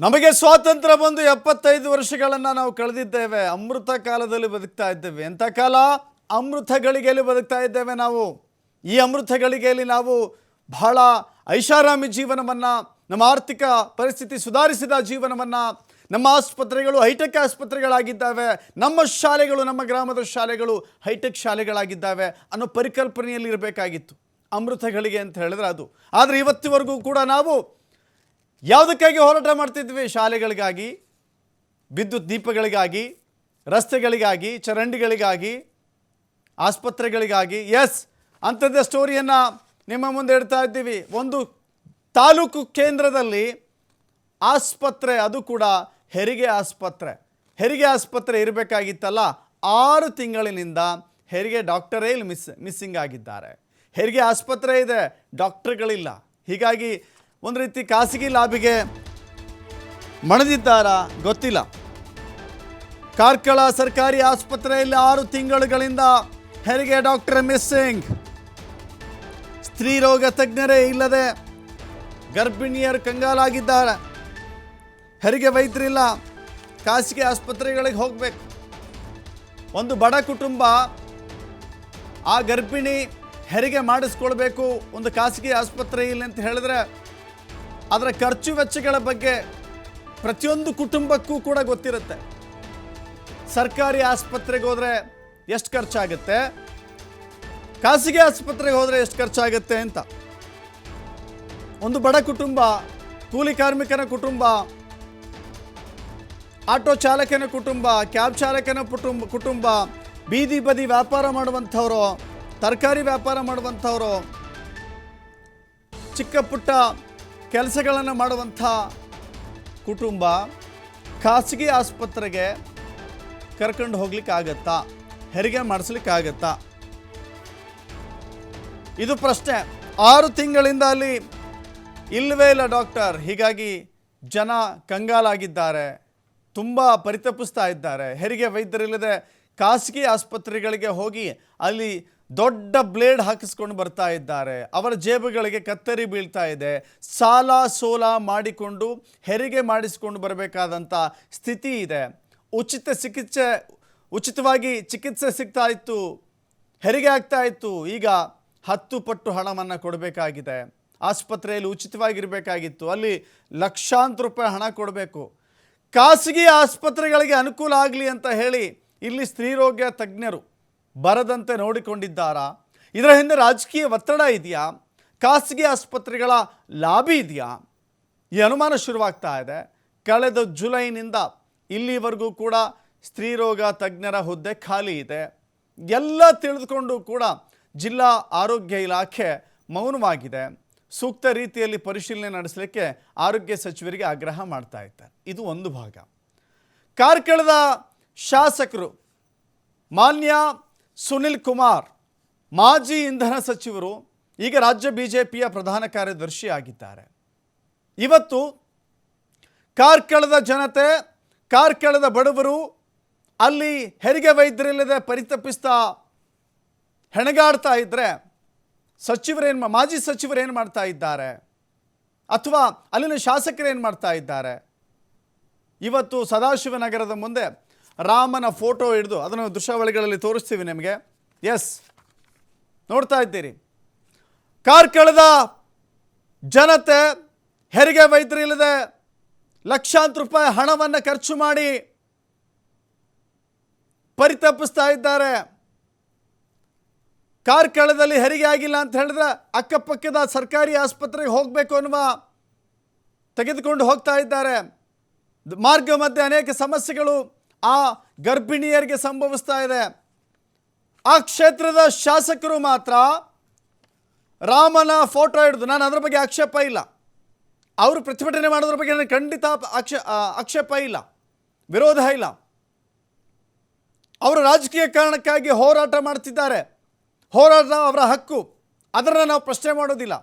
ನಮಗೆ ಸ್ವಾತಂತ್ರ್ಯ ಬಂದು 75 ವರ್ಷಗಳನ್ನು ನಾವು ಕಳೆದಿದ್ದೇವೆ. ಅಮೃತ ಕಾಲದಲ್ಲಿ ಬದುಕ್ತಾ ಇದ್ದೇವೆ. ಎಂಥ ಕಾಲ? ಅಮೃತ ಗಳಿಗೆಯಲ್ಲಿ ಬದುಕ್ತಾ ಇದ್ದೇವೆ ನಾವು. ಈ ಅಮೃತ ಗಳಿಗೆಯಲ್ಲಿ ನಾವು ಬಹಳ ಐಷಾರಾಮಿ ಜೀವನವನ್ನು, ನಮ್ಮ ಆರ್ಥಿಕ ಪರಿಸ್ಥಿತಿ ಸುಧಾರಿಸಿದ ಜೀವನವನ್ನು, ನಮ್ಮ ಆಸ್ಪತ್ರೆಗಳು ಹೈಟೆಕ್ ಆಸ್ಪತ್ರೆಗಳಾಗಿದ್ದಾವೆ, ನಮ್ಮ ಶಾಲೆಗಳು, ನಮ್ಮ ಗ್ರಾಮದ ಶಾಲೆಗಳು ಹೈಟೆಕ್ ಶಾಲೆಗಳಾಗಿದ್ದಾವೆ ಅನ್ನೋ ಪರಿಕಲ್ಪನೆಯಲ್ಲಿ ಇರಬೇಕಾಗಿತ್ತು. ಅಮೃತ ಗಳಿಗೆ ಅಂತ ಹೇಳಿದ್ರೆ ಅದು. ಆದರೆ ಇವತ್ತಿವರೆಗೂ ಕೂಡ ನಾವು ಯಾವುದಕ್ಕಾಗಿ ಹೋರಾಟ ಮಾಡ್ತಿದ್ವಿ? ಶಾಲೆಗಳಿಗಾಗಿ, ವಿದ್ಯುತ್ ದೀಪಗಳಿಗಾಗಿ, ರಸ್ತೆಗಳಿಗಾಗಿ, ಚರಂಡಿಗಳಿಗಾಗಿ, ಆಸ್ಪತ್ರೆಗಳಿಗಾಗಿ. ಎಸ್, ಅಂಥದ್ದೇ ಸ್ಟೋರಿಯನ್ನು ನಿಮ್ಮ ಮುಂದೆ ಇಡ್ತಾ ಇದ್ದೀವಿ. ಒಂದು ತಾಲೂಕು ಕೇಂದ್ರದಲ್ಲಿ ಆಸ್ಪತ್ರೆ, ಅದು ಕೂಡ ಹೆರಿಗೆ ಆಸ್ಪತ್ರೆ. ಹೆರಿಗೆ ಆಸ್ಪತ್ರೆ ಇರಬೇಕಾಗಿತ್ತಲ್ಲ, 6 ತಿಂಗಳಿನಿಂದ ಹೆರಿಗೆ ಡಾಕ್ಟರೇ ಇಲ್ಲಿ ಮಿಸ್ಸಿಂಗ್ ಆಗಿದ್ದಾರೆ. ಹೆರಿಗೆ ಆಸ್ಪತ್ರೆ ಇದೆ, ಡಾಕ್ಟರ್ಗಳಿಲ್ಲ. ಹೀಗಾಗಿ ಒಂದು ರೀತಿ ಖಾಸಗಿ ಲಾಬಿಗೆ ಮಣಿದಿದ್ದಾರಾ ಗೊತ್ತಿಲ್ಲ. ಕಾರ್ಕಳ ಸರ್ಕಾರಿ ಆಸ್ಪತ್ರೆಯಲ್ಲಿ 6 ತಿಂಗಳುಗಳಿಂದ ಹೆರಿಗೆ ಡಾಕ್ಟರ್ ಮಿಸ್ಸಿಂಗ್. ಸ್ತ್ರೀ ರೋಗ ತಜ್ಞರೇ ಇಲ್ಲದೆ ಗರ್ಭಿಣಿಯರು ಕಂಗಾಲಾಗಿದ್ದಾರೆ. ಹೆರಿಗೆ ವೈದ್ಯರಿಲ್ಲ, ಖಾಸಗಿ ಆಸ್ಪತ್ರೆಗಳಿಗೆ ಹೋಗಬೇಕು. ಒಂದು ಬಡ ಕುಟುಂಬ ಆ ಗರ್ಭಿಣಿ ಹೆರಿಗೆ ಮಾಡಿಸ್ಕೊಳ್ಬೇಕು ಒಂದು ಖಾಸಗಿ ಆಸ್ಪತ್ರೆ ಇಲ್ಲ ಅಂತ ಹೇಳಿದ್ರೆ ಅದರ ಖರ್ಚು ವೆಚ್ಚಗಳ ಬಗ್ಗೆ ಪ್ರತಿಯೊಂದು ಕುಟುಂಬಕ್ಕೂ ಕೂಡ ಗೊತ್ತಿರುತ್ತೆ. ಸರ್ಕಾರಿ ಆಸ್ಪತ್ರೆಗೆ ಹೋದರೆ ಎಷ್ಟು ಖರ್ಚಾಗುತ್ತೆ, ಖಾಸಗಿ ಆಸ್ಪತ್ರೆಗೆ ಹೋದರೆ ಎಷ್ಟು ಖರ್ಚಾಗುತ್ತೆ ಅಂತ. ಒಂದು ಬಡ ಕುಟುಂಬ, ಕೂಲಿ ಕಾರ್ಮಿಕನ ಕುಟುಂಬ, ಆಟೋ ಚಾಲಕನ ಕುಟುಂಬ, ಕ್ಯಾಬ್ ಚಾಲಕನ ಕುಟುಂಬ, ಬೀದಿ ಬದಿ ವ್ಯಾಪಾರ ಮಾಡುವಂಥವರು, ತರಕಾರಿ ವ್ಯಾಪಾರ ಮಾಡುವಂಥವರು, ಚಿಕ್ಕ ಪುಟ್ಟ ಕೆಲಸಗಳನ್ನು ಮಾಡುವಂಥ ಕುಟುಂಬ ಖಾಸಗಿ ಆಸ್ಪತ್ರೆಗೆ ಕರ್ಕೊಂಡು ಹೋಗ್ಲಿಕ್ಕಾಗತ್ತಾ? ಹೆರಿಗೆ ಮಾಡಿಸ್ಲಿಕ್ಕಾಗತ್ತಾ? ಇದು ಪ್ರಶ್ನೆ. 6 ತಿಂಗಳಿಂದ ಅಲ್ಲಿ ಇಲ್ಲವೇ ಇಲ್ಲ ಡಾಕ್ಟರ್. ಹೀಗಾಗಿ ಜನ ಕಂಗಾಲಾಗಿದ್ದಾರೆ, ತುಂಬ ಪರಿತಪಿಸ್ತಾ ಇದ್ದಾರೆ. ಹೆರಿಗೆ ವೈದ್ಯರಿಲ್ಲದೆ ಖಾಸಗಿ ಆಸ್ಪತ್ರೆಗಳಿಗೆ ಹೋಗಿ ಅಲ್ಲಿ ದೊಡ್ಡ ಬ್ಲೇಡ್ ಹಾಕಿಸ್ಕೊಂಡು ಬರ್ತಾ ಇದ್ದಾರೆ. ಅವರ ಜೇಬುಗಳಿಗೆ ಕತ್ತರಿ ಬೀಳ್ತಾ ಇದೆ. ಸಾಲ ಸೋಲ ಮಾಡಿಕೊಂಡು ಹೆರಿಗೆ ಮಾಡಿಸಿಕೊಂಡು ಬರಬೇಕಾದಂಥ ಸ್ಥಿತಿ ಇದೆ. ಉಚಿತವಾಗಿ ಚಿಕಿತ್ಸೆ ಸಿಗ್ತಾ ಇತ್ತು, ಹೆರಿಗೆ ಆಗ್ತಾ ಇತ್ತು. ಈಗ 10 ಪಟ್ಟು ಹಣವನ್ನು ಕೊಡಬೇಕಾಗಿದೆ. ಆಸ್ಪತ್ರೆಯಲ್ಲಿ ಉಚಿತವಾಗಿರಬೇಕಾಗಿತ್ತು, ಅಲ್ಲಿ ಲಕ್ಷಾಂತರ ರೂಪಾಯಿ ಹಣ ಕೊಡಬೇಕು. ಖಾಸಗಿ ಆಸ್ಪತ್ರೆಗಳಿಗೆ ಅನುಕೂಲ ಆಗಲಿ ಅಂತ ಹೇಳಿ ಇಲ್ಲಿ ಸ್ತ್ರೀರೋಗ ತಜ್ಞರು ಬರದಂತೆ ನೋಡಿಕೊಂಡಿದ್ದಾರಾ? ಇದರ ಹಿಂದೆ ರಾಜಕೀಯ ಒತ್ತಡ ಇದೆಯಾ? ಖಾಸಗಿ ಆಸ್ಪತ್ರೆಗಳ ಲಾಬಿ ಇದೆಯಾ? ಈ ಅನುಮಾನ ಶುರುವಾಗ್ತಾ ಇದೆ. ಕಳೆದ ಜುಲೈನಿಂದ ಇಲ್ಲಿವರೆಗೂ ಕೂಡ ಸ್ತ್ರೀರೋಗ ತಜ್ಞರ ಹುದ್ದೆ ಖಾಲಿ ಇದೆ. ಎಲ್ಲ ತಿಳಿದುಕೊಂಡು ಕೂಡ ಜಿಲ್ಲಾ ಆರೋಗ್ಯ ಇಲಾಖೆ ಮೌನವಾಗಿದೆ. ಸೂಕ್ತ ರೀತಿಯಲ್ಲಿ ಪರಿಶೀಲನೆ ನಡೆಸಲಿಕ್ಕೆ ಆರೋಗ್ಯ ಸಚಿವರಿಗೆ ಆಗ್ರಹ ಮಾಡ್ತಾ ಇದ್ದಾರೆ. ಇದು ಒಂದು ಭಾಗ. ಕಾರ್ಕಳದ ಶಾಸಕರು ಮಾನ್ಯ ಸುನಿಲ್ ಕುಮಾರ್, ಮಾಜಿ ಇಂಧನ ಸಚಿವರು, ಈಗ ರಾಜ್ಯ ಬಿಜೆಪಿಯ ಪ್ರಧಾನ ಕಾರ್ಯದರ್ಶಿ ಆಗಿದ್ದಾರೆ. ಇವತ್ತು ಕಾರ್ಕಳದ ಜನತೆ, ಕಾರ್ಕಳದ ಬಡವರು ಅಲ್ಲಿ ಹೆರಿಗೆ ವೈದ್ಯರಿಲ್ಲದೆ ಪರಿತಪಿಸ್ತಾ ಹೆಣಗಾಡ್ತಾ ಇದ್ದರೆ ಮಾಜಿ ಸಚಿವರೇನು ಮಾಡ್ತಾ ಇದ್ದಾರೆ, ಅಥವಾ ಅಲ್ಲಿನ ಶಾಸಕರೇನು ಮಾಡ್ತಾ ಇದ್ದಾರೆ? ಇವತ್ತು ಸದಾಶಿವನಗರದ ಮುಂದೆ ರಾಮನ ಫೋಟೋ ಹಿಡಿದು ಅದನ್ನು ದೃಶ್ಯಾವಳಿಗಳಲ್ಲಿ ತೋರಿಸ್ತೀವಿ ನಿಮಗೆ. ಎಸ್, ನೋಡ್ತಾ ಇದ್ದೀರಿ. ಕಾರ್ಕಳದ ಜನತೆ ಹೆರಿಗೆ ವೈದ್ಯರಿಲ್ಲದೆ ಲಕ್ಷಾಂತರ ರೂಪಾಯಿ ಹಣವನ್ನು ಖರ್ಚು ಮಾಡಿ ಪರಿತಪಿಸ್ತಾ ಇದ್ದಾರೆ. ಕಾರ್ಕಳದಲ್ಲಿ ಹೆರಿಗೆ ಆಗಿಲ್ಲ ಅಂತ ಹೇಳಿದ್ರೆ ಅಕ್ಕಪಕ್ಕದ ಸರ್ಕಾರಿ ಆಸ್ಪತ್ರೆಗೆ ಹೋಗಬೇಕು ಅನ್ನುವ ತೆಗೆದುಕೊಂಡು ಹೋಗ್ತಾ ಇದ್ದಾರೆ. ಮಾರ್ಗ ಮಧ್ಯೆ ಅನೇಕ ಸಮಸ್ಯೆಗಳು ಆ ಗರ್ಭಿಣಿಯರಿಗೆ ಸಂಭವಿಸ್ತಾ ಇದೆ. ಆ ಕ್ಷೇತ್ರದ ಶಾಸಕರು ಮಾತ್ರ ರಾಮನ ಫೋಟೋ ಹಿಡಿದು, ನಾನು ಅದರ ಬಗ್ಗೆ ಆಕ್ಷೇಪ ಇಲ್ಲ, ಅವರು ಪ್ರತಿಭಟನೆ ಮಾಡೋದ್ರ ಬಗ್ಗೆ ನನಗೆ ಖಂಡಿತ ಆಕ್ಷೇಪ ಇಲ್ಲ, ವಿರೋಧ ಇಲ್ಲ. ಅವರು ರಾಜಕೀಯ ಕಾರಣಕ್ಕಾಗಿ ಹೋರಾಟ ಮಾಡ್ತಿದ್ದಾರೆ. ಹೋರಾಟ ಅವರ ಹಕ್ಕು, ಅದನ್ನು ನಾವು ಪ್ರಶ್ನೆ ಮಾಡೋದಿಲ್ಲ,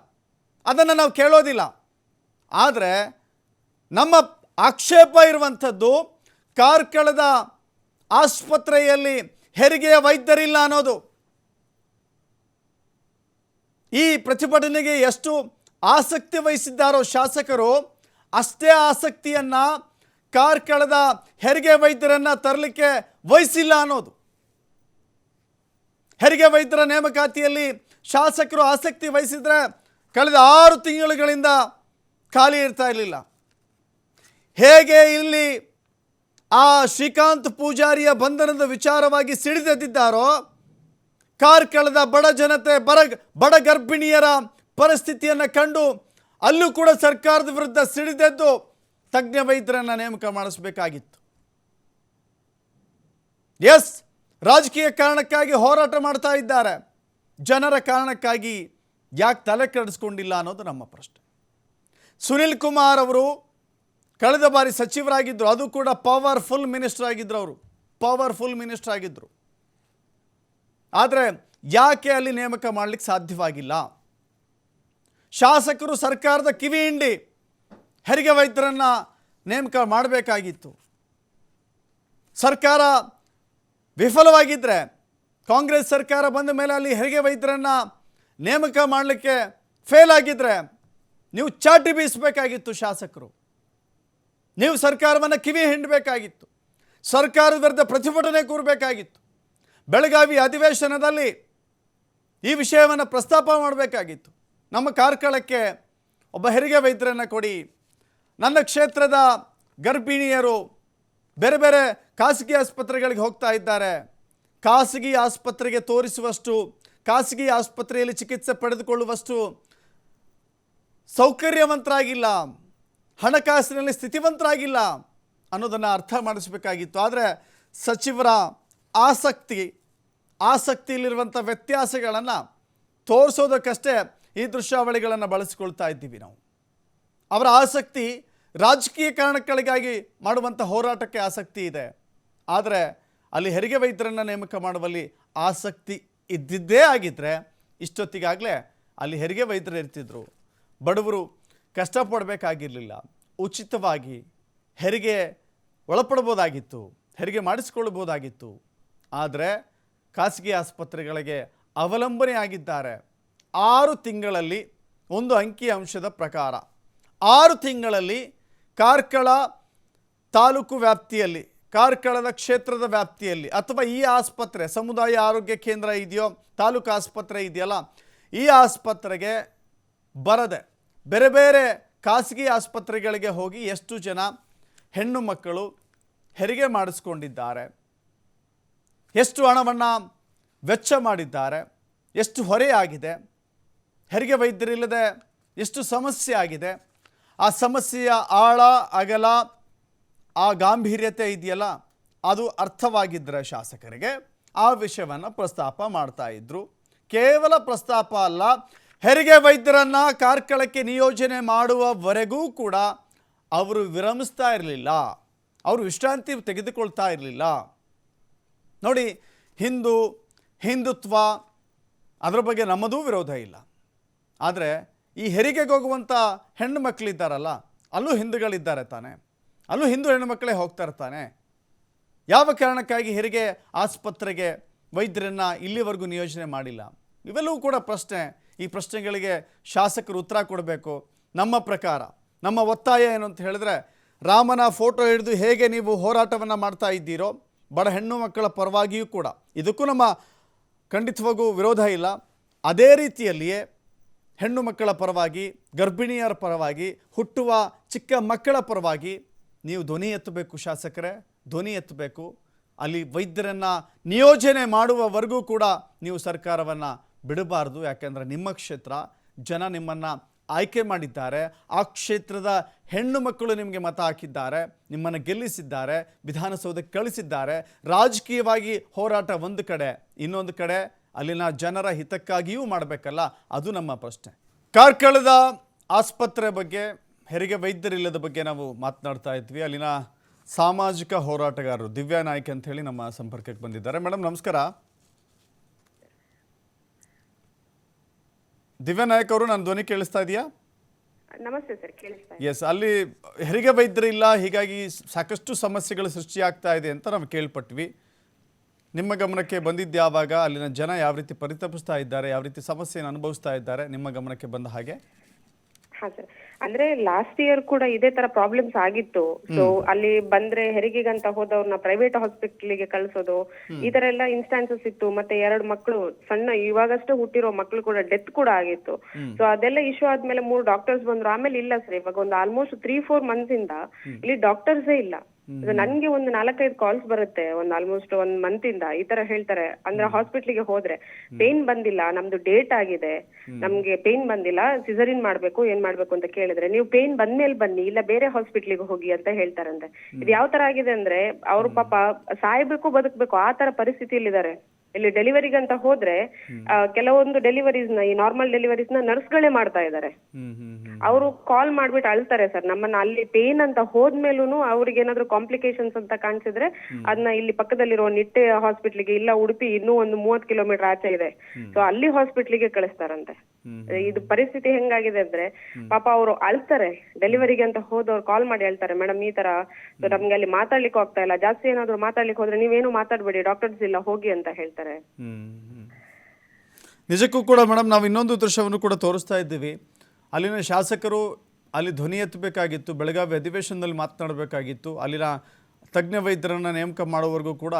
ಅದನ್ನು ನಾವು ಕೇಳೋದಿಲ್ಲ. ಆದರೆ ನಮ್ಮ ಆಕ್ಷೇಪ ಇರುವಂಥದ್ದು ಕಾರ್ಕಳದ ಆಸ್ಪತ್ರೆಯಲ್ಲಿ ಹೆರಿಗೆಯ ವೈದ್ಯರಿಲ್ಲ ಅನ್ನೋದು. ಈ ಪ್ರತಿಭಟನೆಗೆ ಎಷ್ಟು ಆಸಕ್ತಿ ವಹಿಸಿದ್ದಾರೋ ಶಾಸಕರು, ಅಷ್ಟೇ ಆಸಕ್ತಿಯನ್ನು ಕಾರ್ಕಳದ ಹೆರಿಗೆ ವೈದ್ಯರನ್ನು ತರಲಿಕ್ಕೆ ವಹಿಸಿಲ್ಲ ಅನ್ನೋದು. ಹೆರಿಗೆ ವೈದ್ಯರ ನೇಮಕಾತಿಯಲ್ಲಿ ಶಾಸಕರು ಆಸಕ್ತಿ ವಹಿಸಿದರೆ ಕಳೆದ 6 ತಿಂಗಳುಗಳಿಂದ ಖಾಲಿ ಇರ್ತಾ ಇರಲಿಲ್ಲ. ಹೇಗೆ ಇಲ್ಲಿ ಆ ಶ್ರೀಕಾಂತ್ ಪೂಜಾರಿಯ ಬಂಧನದ ವಿಚಾರವಾಗಿ ಸಿಡಿದೆದ್ದಿದ್ದಾರೋ, ಕಾರ್ಕಳದ ಬಡ ಜನತೆ ಬಡ ಗರ್ಭಿಣಿಯರ ಪರಿಸ್ಥಿತಿಯನ್ನು ಕಂಡು ಅಲ್ಲೂ ಕೂಡ ಸರ್ಕಾರದ ವಿರುದ್ಧ ಸಿಡಿದೆದ್ದು ತಜ್ಞ ವೈದ್ಯರನ್ನು ನೇಮಕ ಮಾಡಿಸಬೇಕಾಗಿತ್ತು. ಎಸ್, ರಾಜಕೀಯ ಕಾರಣಕ್ಕಾಗಿ ಹೋರಾಟ ಮಾಡ್ತಾ ಇದ್ದಾರೆ, ಜನರ ಕಾರಣಕ್ಕಾಗಿ ಯಾಕೆ ತಲೆ ಕೆಡಿಸ್ಕೊಂಡಿಲ್ಲ ಅನ್ನೋದು ನಮ್ಮ ಪ್ರಶ್ನೆ. ಸುನಿಲ್ ಕುಮಾರ್ ಅವರು ಕಳೆದ ಬಾರಿ ಸಚಿವರಾಗಿದ್ದರು, ಅದು ಕೂಡ ಪವರ್ಫುಲ್ ಮಿನಿಸ್ಟರ್ ಆಗಿದ್ದರು. ಅವರು ಪವರ್ಫುಲ್ ಮಿನಿಸ್ಟರ್ ಆಗಿದ್ದರು. ಆದರೆ ಯಾಕೆ ಅಲ್ಲಿ ನೇಮಕ ಮಾಡಲಿಕ್ಕೆ ಸಾಧ್ಯವಾಗಿಲ್ಲ? ಶಾಸಕರು ಸರ್ಕಾರದ ಕಿವಿ ಹಿಂಡಿ ಹೆರಿಗೆ ವೈದ್ಯರನ್ನು ನೇಮಕ ಮಾಡಬೇಕಾಗಿತ್ತು. ಸರ್ಕಾರ ವಿಫಲವಾಗಿದ್ದರೆ, ಕಾಂಗ್ರೆಸ್ ಸರ್ಕಾರ ಬಂದ ಮೇಲೆ ಅಲ್ಲಿ ಹೆರಿಗೆ ವೈದ್ಯರನ್ನು ನೇಮಕ ಮಾಡಲಿಕ್ಕೆ ಫೇಲ್ ಆಗಿದ್ದರೆ ನೀವು ಚಾಟಿ ಬೀಸಬೇಕಾಗಿತ್ತು. ಶಾಸಕರು ನೀವು ಸರ್ಕಾರವನ್ನು ಕಿವಿ ಹಿಂಡಬೇಕಾಗಿತ್ತು. ಸರ್ಕಾರದ ವಿರುದ್ಧ ಪ್ರತಿಭಟನೆ ಕೂರಬೇಕಾಗಿತ್ತು. ಬೆಳಗಾವಿ ಅಧಿವೇಶನದಲ್ಲಿ ಈ ವಿಷಯವನ್ನು ಪ್ರಸ್ತಾಪ ಮಾಡಬೇಕಾಗಿತ್ತು. ನಮ್ಮ ಕಾರ್ಕಳಕ್ಕೆ ಒಬ್ಬ ಹೆರಿಗೆ ವೈದ್ಯರನ್ನು ಕೊಡಿ, ನನ್ನ ಕ್ಷೇತ್ರದ ಗರ್ಭಿಣಿಯರು ಬೇರೆ ಬೇರೆ ಖಾಸಗಿ ಆಸ್ಪತ್ರೆಗಳಿಗೆ ಹೋಗ್ತಾ ಇದ್ದಾರೆ, ಖಾಸಗಿ ಆಸ್ಪತ್ರೆಗೆ ತೋರಿಸುವಷ್ಟು, ಖಾಸಗಿ ಆಸ್ಪತ್ರೆಯಲ್ಲಿ ಚಿಕಿತ್ಸೆ ಪಡೆದುಕೊಳ್ಳುವಷ್ಟು ಸೌಕರ್ಯವಂತರಾಗಿಲ್ಲ, ಹಣಕಾಸಿನಲ್ಲಿ ಸ್ಥಿತಿವಂತರಾಗಿಲ್ಲ ಅನ್ನೋದನ್ನು ಅರ್ಥ ಮಾಡಿಸಬೇಕಾಗಿತ್ತು. ಆದರೆ ಸಚಿವರ ಆಸಕ್ತಿಯಲ್ಲಿರುವಂಥ ವ್ಯತ್ಯಾಸಗಳನ್ನು ತೋರಿಸೋದಕ್ಕಷ್ಟೇ ಈ ದೃಶ್ಯಾವಳಿಗಳನ್ನು ಬಳಸಿಕೊಳ್ತಾ ಇದ್ದೀವಿ ನಾವು. ಅವರ ಆಸಕ್ತಿ ರಾಜಕೀಯ ಕಾರಣಗಳಿಗಾಗಿ ಮಾಡುವಂಥ ಹೋರಾಟಕ್ಕೆ ಆಸಕ್ತಿ ಇದೆ. ಆದರೆ ಅಲ್ಲಿ ಹೆರಿಗೆ ವೈದ್ಯರನ್ನು ನೇಮಕ ಮಾಡುವಲ್ಲಿ ಆಸಕ್ತಿ ಇದ್ದಿದ್ದೇ ಆಗಿದ್ದರೆ ಇಷ್ಟೊತ್ತಿಗಾಗಲೇ ಅಲ್ಲಿ ಹೆರಿಗೆ ವೈದ್ಯರು ಇರ್ತಿದ್ರು. ಬಡವರು ಕಷ್ಟಪಡಬೇಕಾಗಿರಲಿಲ್ಲ, ಉಚಿತವಾಗಿ ಹೆರಿಗೆ ಒಳಪಡ್ಬೋದಾಗಿತ್ತು, ಹೆರಿಗೆ ಮಾಡಿಸ್ಕೊಳ್ಬೋದಾಗಿತ್ತು. ಆದರೆ ಖಾಸಗಿ ಆಸ್ಪತ್ರೆಗಳಿಗೆ ಅವಲಂಬನೆ ಆಗಿದ್ದಾರೆ. 6 ತಿಂಗಳಲ್ಲಿ ಒಂದು ಅಂಕಿ ಅಂಶದ ಪ್ರಕಾರ 6 ತಿಂಗಳಲ್ಲಿ ಕಾರ್ಕಳ ತಾಲೂಕು ವ್ಯಾಪ್ತಿಯಲ್ಲಿ, ಕಾರ್ಕಳದ ಕ್ಷೇತ್ರದ ವ್ಯಾಪ್ತಿಯಲ್ಲಿ ಅಥವಾ ಈ ಆಸ್ಪತ್ರೆ ಸಮುದಾಯ ಆರೋಗ್ಯ ಕೇಂದ್ರ ಇದೆಯೋ, ತಾಲೂಕು ಆಸ್ಪತ್ರೆ ಇದೆಯಲ್ಲ, ಈ ಆಸ್ಪತ್ರೆಗೆ ಬರದೆ ಬೇರೆ ಬೇರೆ ಖಾಸಗಿ ಆಸ್ಪತ್ರೆಗಳಿಗೆ ಹೋಗಿ ಎಷ್ಟು ಜನ ಹೆಣ್ಣು ಮಕ್ಕಳು ಹೆರಿಗೆ ಮಾಡಿಸ್ಕೊಂಡಿದ್ದಾರೆ, ಎಷ್ಟು ಹಣವನ್ನು ವೆಚ್ಚ ಮಾಡಿದ್ದಾರೆ, ಎಷ್ಟು ಹೊರೆಯಾಗಿದೆ, ಹೆರಿಗೆ ವೈದ್ಯರಿಲ್ಲದೆ ಎಷ್ಟು ಸಮಸ್ಯೆ ಆಗಿದೆ, ಆ ಸಮಸ್ಯೆಯ ಆಳ ಅಗಲ ಆ ಗಾಂಭೀರ್ಯತೆ ಇದೆಯಲ್ಲ, ಅದು ಅರ್ಥವಾಗಿದ್ದರೆ ಶಾಸಕರಿಗೆ ಆ ವಿಷಯವನ್ನು ಪ್ರಸ್ತಾಪ ಮಾಡ್ತಾ ಇದ್ರು. ಕೇವಲ ಪ್ರಸ್ತಾಪ ಅಲ್ಲ, ಹೆರಿಗೆ ವೈದ್ಯರನ್ನು ಕಾರ್ಕಳಕ್ಕೆ ನಿಯೋಜನೆ ಮಾಡುವವರೆಗೂ ಕೂಡ ಅವರು ವಿರಮಿಸ್ತಾ ಇರಲಿಲ್ಲ, ಅವರು ವಿಶ್ರಾಂತಿ ತೆಗೆದುಕೊಳ್ತಾ ಇರಲಿಲ್ಲ. ನೋಡಿ, ಹಿಂದುತ್ವ ಅದರ ಬಗ್ಗೆ ನಮ್ಮದೂ ವಿರೋಧ ಇಲ್ಲ. ಆದರೆ ಈ ಹೆರಿಗೆಗೆ ಹೋಗುವಂಥ ಹೆಣ್ಣು ಮಕ್ಕಳಿದ್ದಾರಲ್ಲ, ಅಲ್ಲೂ ಹಿಂದೂಗಳಿದ್ದಾರೆ ತಾನೆ, ಅಲ್ಲೂ ಹಿಂದೂ ಹೆಣ್ಣು ಮಕ್ಕಳೇ ಹೋಗ್ತಾ ಇರ್ತಾನೆ. ಯಾವ ಕಾರಣಕ್ಕಾಗಿ ಹೆರಿಗೆ ಆಸ್ಪತ್ರೆಗೆ ವೈದ್ಯರನ್ನು ಇಲ್ಲಿವರೆಗೂ ನಿಯೋಜನೆ ಮಾಡಿಲ್ಲ? ಇವೆಲ್ಲವೂ ಕೂಡ ಪ್ರಶ್ನೆ. ಈ ಪ್ರಶ್ನೆಗಳಿಗೆ ಶಾಸಕರು ಉತ್ತರ ಕೊಡಬೇಕು. ನಮ್ಮ ಪ್ರಕಾರ ನಮ್ಮ ಒತ್ತಾಯ ಏನು ಅಂತ ಹೇಳಿದ್ರೆ, ರಾಮನ ಫೋಟೋ ಹಿಡಿದು ಹೇಗೆ ನೀವು ಹೋರಾಟವನ್ನು ಮಾಡ್ತಾ ಇದ್ದೀರೋ ಬಡ ಹೆಣ್ಣು ಮಕ್ಕಳ ಪರವಾಗಿಯೂ ಕೂಡ, ಇದಕ್ಕೂ ನಮ್ಮ ಖಂಡಿತವಾಗೂ ವಿರೋಧ ಇಲ್ಲ. ಅದೇ ರೀತಿಯಲ್ಲಿಯೇ ಹೆಣ್ಣು ಮಕ್ಕಳ ಪರವಾಗಿ, ಗರ್ಭಿಣಿಯರ ಪರವಾಗಿ, ಹುಟ್ಟುವ ಚಿಕ್ಕ ಮಕ್ಕಳ ಪರವಾಗಿ ನೀವು ಧ್ವನಿ ಎತ್ತಬೇಕು. ಶಾಸಕರೇ, ಧ್ವನಿ ಎತ್ತಬೇಕು. ಅಲ್ಲಿ ವೈದ್ಯರನ್ನು ನಿಯೋಜನೆ ಮಾಡುವವರೆಗೂ ಕೂಡ ನೀವು ಸರ್ಕಾರವನ್ನು ಬಿಡಬಾರ್ದು. ಯಾಕೆಂದರೆ ನಿಮ್ಮ ಕ್ಷೇತ್ರ, ಜನ ನಿಮ್ಮನ್ನು ಆಯ್ಕೆ ಮಾಡಿದ್ದಾರೆ, ಆ ಕ್ಷೇತ್ರದ ಹೆಣ್ಣು ಮಕ್ಕಳು ನಿಮಗೆ ಮತ ಹಾಕಿದ್ದಾರೆ, ನಿಮ್ಮನ್ನು ಗೆಲ್ಲಿಸಿದ್ದಾರೆ, ವಿಧಾನಸೌಧಕ್ಕೆ ಕಳಿಸಿದ್ದಾರೆ. ರಾಜಕೀಯವಾಗಿ ಹೋರಾಟ ಒಂದು ಕಡೆ, ಇನ್ನೊಂದು ಕಡೆ ಅಲ್ಲಿನ ಜನರ ಹಿತಕ್ಕಾಗಿಯೂ ಮಾಡಬೇಕಲ್ಲ, ಅದು ನಮ್ಮ ಪ್ರಶ್ನೆ. ಕಾರ್ಕಳದ ಆಸ್ಪತ್ರೆ ಬಗ್ಗೆ, ಹೆರಿಗೆ ವೈದ್ಯರಿಲ್ಲದ ಬಗ್ಗೆ ನಾವು ಮಾತನಾಡ್ತಾ ಇದ್ವಿ. ಅಲ್ಲಿನ ಸಾಮಾಜಿಕ ಹೋರಾಟಗಾರರು ದಿವ್ಯಾ ನಾಯ್ಕ್ ಅಂತ ಹೇಳಿ ನಮ್ಮ ಸಂಪರ್ಕಕ್ಕೆ ಬಂದಿದ್ದಾರೆ. ಮೇಡಮ್ ನಮಸ್ಕಾರ. ದಿವ್ಯಾ ನಾಯ್ಕ್ ಅವರು, ನನ್ನ ಧ್ವನಿ ಕೇಳಿಸ್ತಾ ಇದೆಯಾ? ನಮಸ್ತೆ ಸರ್, ಕೇಳಿಸ್ತಾ ಇದೆ. ಎಸ್, ಅಲ್ಲಿ ಹೆರಿಗೆ ವೈದ್ಯರಿಲ್ಲ, ಹೀಗಾಗಿ ಸಾಕಷ್ಟು ಸಮಸ್ಯೆಗಳು ಸೃಷ್ಟಿಯಾಗ್ತಾ ಇದೆ ಅಂತ ನಾವು ಕೇಳ್ಪಟ್ವಿ. ನಿಮ್ಮ ಗಮನಕ್ಕೆ ಬಂದಿದ್ದು ಯಾವಾಗ? ಅಲ್ಲಿನ ಜನ ಯಾವ ರೀತಿ ಪರಿತಪಿಸ್ತಾ ಇದ್ದಾರೆ, ಯಾವ ರೀತಿ ಸಮಸ್ಯೆಯನ್ನು ಅನುಭವಿಸ್ತಾ ಇದ್ದಾರೆ, ನಿಮ್ಮ ಗಮನಕ್ಕೆ ಬಂದ ಹಾಗೆ? ಹಾಂ ಸರ್, ಅಂದ್ರೆ ಲಾಸ್ಟ್ ಇಯರ್ ಕೂಡ ಇದೇ ತರ ಪ್ರಾಬ್ಲಮ್ಸ್ ಆಗಿತ್ತು. ಸೊ ಅಲ್ಲಿ ಬಂದ್ರೆ ಹೆರಿಗೆಗಂತ ಹೋದವ್ರನ್ನ ಪ್ರೈವೇಟ್ ಹಾಸ್ಪಿಟಲ್ಗೆ ಕಳ್ಸೋದು, ಈ ತರ ಎಲ್ಲ ಇನ್ಸ್ಟಾನ್ಸಸ್ ಇತ್ತು. ಮತ್ತೆ 2 ಮಕ್ಕಳು ಸಣ್ಣ ಇವಾಗಷ್ಟೇ ಹುಟ್ಟಿರೋ ಮಕ್ಕಳು ಕೂಡ ಡೆತ್ ಕೂಡ ಆಗಿತ್ತು. ಸೊ ಅದೆಲ್ಲ ಇಶ್ಯೂ ಆದ್ಮೇಲೆ 3 ಡಾಕ್ಟರ್ಸ್ ಬಂದ್ರು. ಆಮೇಲೆ ಇಲ್ಲ ಸರ್, ಇವಾಗ ಒಂದು ಆಲ್ಮೋಸ್ಟ್ 3-4 ಮಂತ್ಸ್ ಇಂದ ಇಲ್ಲಿ ಡಾಕ್ಟರ್ಸೇ ಇಲ್ಲ. ನನ್ಗೆ ಒಂದು 4-5 ಕಾಲ್ಸ್ ಬರುತ್ತೆ ಒಂದು ಆಲ್ಮೋಸ್ಟ್ 1 ಮಂತ್ ಇಂದ. ಈ ತರ ಹೇಳ್ತಾರೆ, ಅಂದ್ರೆ ಹಾಸ್ಪಿಟ್ಲಿಗೆ ಹೋದ್ರೆ ಪೇನ್ ಬಂದಿಲ್ಲ, ನಮ್ದು ಡೇಟ್ ಆಗಿದೆ, ನಮ್ಗೆ ಪೇನ್ ಬಂದಿಲ್ಲ, ಸಿಸರಿನ್ ಮಾಡ್ಬೇಕು, ಏನ್ ಮಾಡ್ಬೇಕು ಅಂತ ಕೇಳಿದ್ರೆ ನೀವು ಪೇನ್ ಬಂದ್ಮೇಲೆ ಬನ್ನಿ, ಇಲ್ಲ ಬೇರೆ ಹಾಸ್ಪಿಟ್ಲಿಗೆ ಹೋಗಿ ಅಂತ ಹೇಳ್ತಾರಂತೆ. ಇದು ಯಾವ ತರ ಆಗಿದೆ ಅಂದ್ರೆ ಅವ್ರು ಪಾಪ ಸಾಯ್ಬೇಕು ಬದುಕ್ಬೇಕು ಆ ತರ ಪರಿಸ್ಥಿತಿಯಲ್ಲಿದ್ದಾರೆ. ಇಲ್ಲಿ ಡೆಲಿವರಿಗಂತ ಹೋದ್ರೆ ಕೆಲವೊಂದು ಡೆಲಿವರೀಸ್ ನ, ಈ ನಾರ್ಮಲ್ ಡೆಲಿವರೀಸ್ ನ ನರ್ಸ್ಗಳೇ ಮಾಡ್ತಾ ಇದ್ದಾರೆ. ಅವರು ಕಾಲ್ ಮಾಡ್ಬಿಟ್ಟು ಅಳ್ತಾರೆ ಸರ್, ನಮ್ಮನ್ನ ಅಲ್ಲಿ ಪೇನ್ ಅಂತ ಹೋದ್ಮೇಲೂ ಅವ್ರಿಗೆ ಏನಾದ್ರು ಕಾಂಪ್ಲಿಕೇಶನ್ಸ್ ಅಂತ ಕಾಣಿಸಿದ್ರೆ ಅದನ್ನ ಇಲ್ಲಿ ಪಕ್ಕದಲ್ಲಿರೋ ನಿಟ್ಟೆ ಹಾಸ್ಪಿಟ್ಲಿಗೆ, ಇಲ್ಲ ಉಡುಪಿ ಇನ್ನೂ ಒಂದು 30 ಕಿಲೋಮೀಟರ್ ಆಚೆ ಇದೆ, ಸೊ ಅಲ್ಲಿ ಹಾಸ್ಪಿಟ್ಲಿಗೆ ಕಳಿಸ್ತಾರಂತೆ. ಇದು ಪರಿಸ್ಥಿತಿ ಹೆಂಗಾಗಿದೆ ಅಂದ್ರೆ ಪಾಪ ಅವರು ಅಳ್ತಾರೆ. ಡೆಲಿವರಿಗೆ ಅಂತ ಹೋದವ್ರು ಕಾಲ್ ಮಾಡಿ ಹೇಳ್ತಾರೆ, ಮೇಡಮ್ ಈ ತರ ನಮ್ಗೆ ಅಲ್ಲಿ ಮಾತಾಡ್ಲಿಕ್ಕೆ ಆಗ್ತಾ ಇಲ್ಲ, ಜಾಸ್ತಿ ಏನಾದ್ರು ಮಾತಾಡ್ಲಿಕ್ಕೆ ಹೋದ್ರೆ ನೀವೇನು ಮಾತಾಡ್ಬೇಡಿ, ಡಾಕ್ಟರ್ಸ್ ಇಲ್ಲ ಹೋಗಿ ಅಂತ ಹೇಳ್ತಾರೆ. ನಿಜಕ್ಕೂ ಕೂಡ ಮೇಡಮ್, ನಾವು ಇನ್ನೊಂದು ದೃಶ್ಯವನ್ನು ಕೂಡ ತೋರಿಸ್ತಾ ಇದ್ದೀವಿ. ಅಲ್ಲಿನ ಶಾಸಕರು ಅಲ್ಲಿ ಧ್ವನಿ ಎತ್ತಬೇಕಾಗಿತ್ತು, ಬೆಳಗಾವಿ ಅಧಿವೇಶನದಲ್ಲಿ ಮಾತನಾಡಬೇಕಾಗಿತ್ತು, ಅಲ್ಲಿನ ತಜ್ಞ ವೈದ್ಯರನ್ನು ನೇಮಕ ಮಾಡುವವರೆಗೂ ಕೂಡ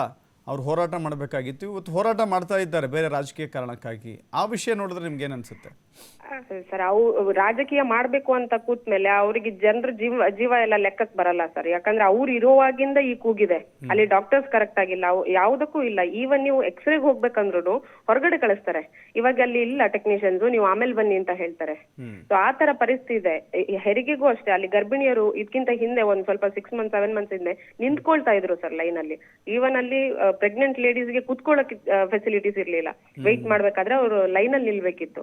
ಅವ್ರು ಹೋರಾಟ ಮಾಡಬೇಕಾಗಿತ್ತು. ಇವತ್ತು ಹೋರಾಟ ಮಾಡ್ತಾ ಇದ್ದಾರೆ ಬೇರೆ ರಾಜಕೀಯ ಕಾರಣಕ್ಕಾಗಿ. ಆ ವಿಷಯ ನೋಡಿದ್ರೆ ನಿಮ್ಗೆ ಏನು ಅನ್ಸುತ್ತೆ? ಸರ್, ಅವು ರಾಜಕೀಯ ಮಾಡ್ಬೇಕು ಅಂತ ಕೂತ್ಮೇಲೆ ಅವರಿಗೆ ಜನರ ಜೀವ ಎಲ್ಲ ಲೆಕ್ಕಕ್ಕೆ ಬರಲ್ಲ ಸರ್. ಯಾಕಂದ್ರೆ ಅವ್ರು ಇರೋವಾಗಿಂದ ಈ ಕೂಗಿದೆ, ಅಲ್ಲಿ ಡಾಕ್ಟರ್ಸ್ ಕರೆಕ್ಟ್ ಆಗಿಲ್ಲ, ಯಾವುದಕ್ಕೂ ಇಲ್ಲ. ಈವನ್ ನೀವು ಎಕ್ಸ್ರೇಗೆ ಹೋಗ್ಬೇಕಂದ್ರು ಹೊರಗಡೆ ಕಳಿಸ್ತಾರೆ. ಇವಾಗ ಅಲ್ಲಿ ಇಲ್ಲ ಟೆಕ್ನಿಷಿಯನ್ಸ್, ನೀವು ಆಮೇಲೆ ಬನ್ನಿ ಅಂತ ಹೇಳ್ತಾರೆ. ಸೊ ಆ ತರ ಪರಿಸ್ಥಿತಿ ಇದೆ. ಹೆರಿಗೆಗೂ ಅಷ್ಟೇ, ಅಲ್ಲಿ ಗರ್ಭಿಣಿಯರು ಇದಕ್ಕಿಂತ ಹಿಂದೆ ಒಂದ್ ಸ್ವಲ್ಪ 6 ಮಂತ್ಸ್ 7 ಮಂತ್ಸ್ ಹಿಂದೆ ನಿಂತ್ಕೊಳ್ತಾ ಇದ್ರು ಸರ್ ಲೈನ್ ಅಲ್ಲಿ. ಈವನ್ ಅಲ್ಲಿ ಪ್ರೆಗ್ನೆಂಟ್ ಲೇಡೀಸ್ಗೆ ಕುತ್ಕೊಳ್ಳೋಕೆ ಫೆಸಿಲಿಟೀಸ್ ಇರ್ಲಿಲ್ಲ. ವೆಯ್ಟ್ ಮಾಡ್ಬೇಕಾದ್ರೆ ಅವರು ಲೈನ್ ಅಲ್ಲಿ ನಿಲ್ಬೇಕಿತ್ತು.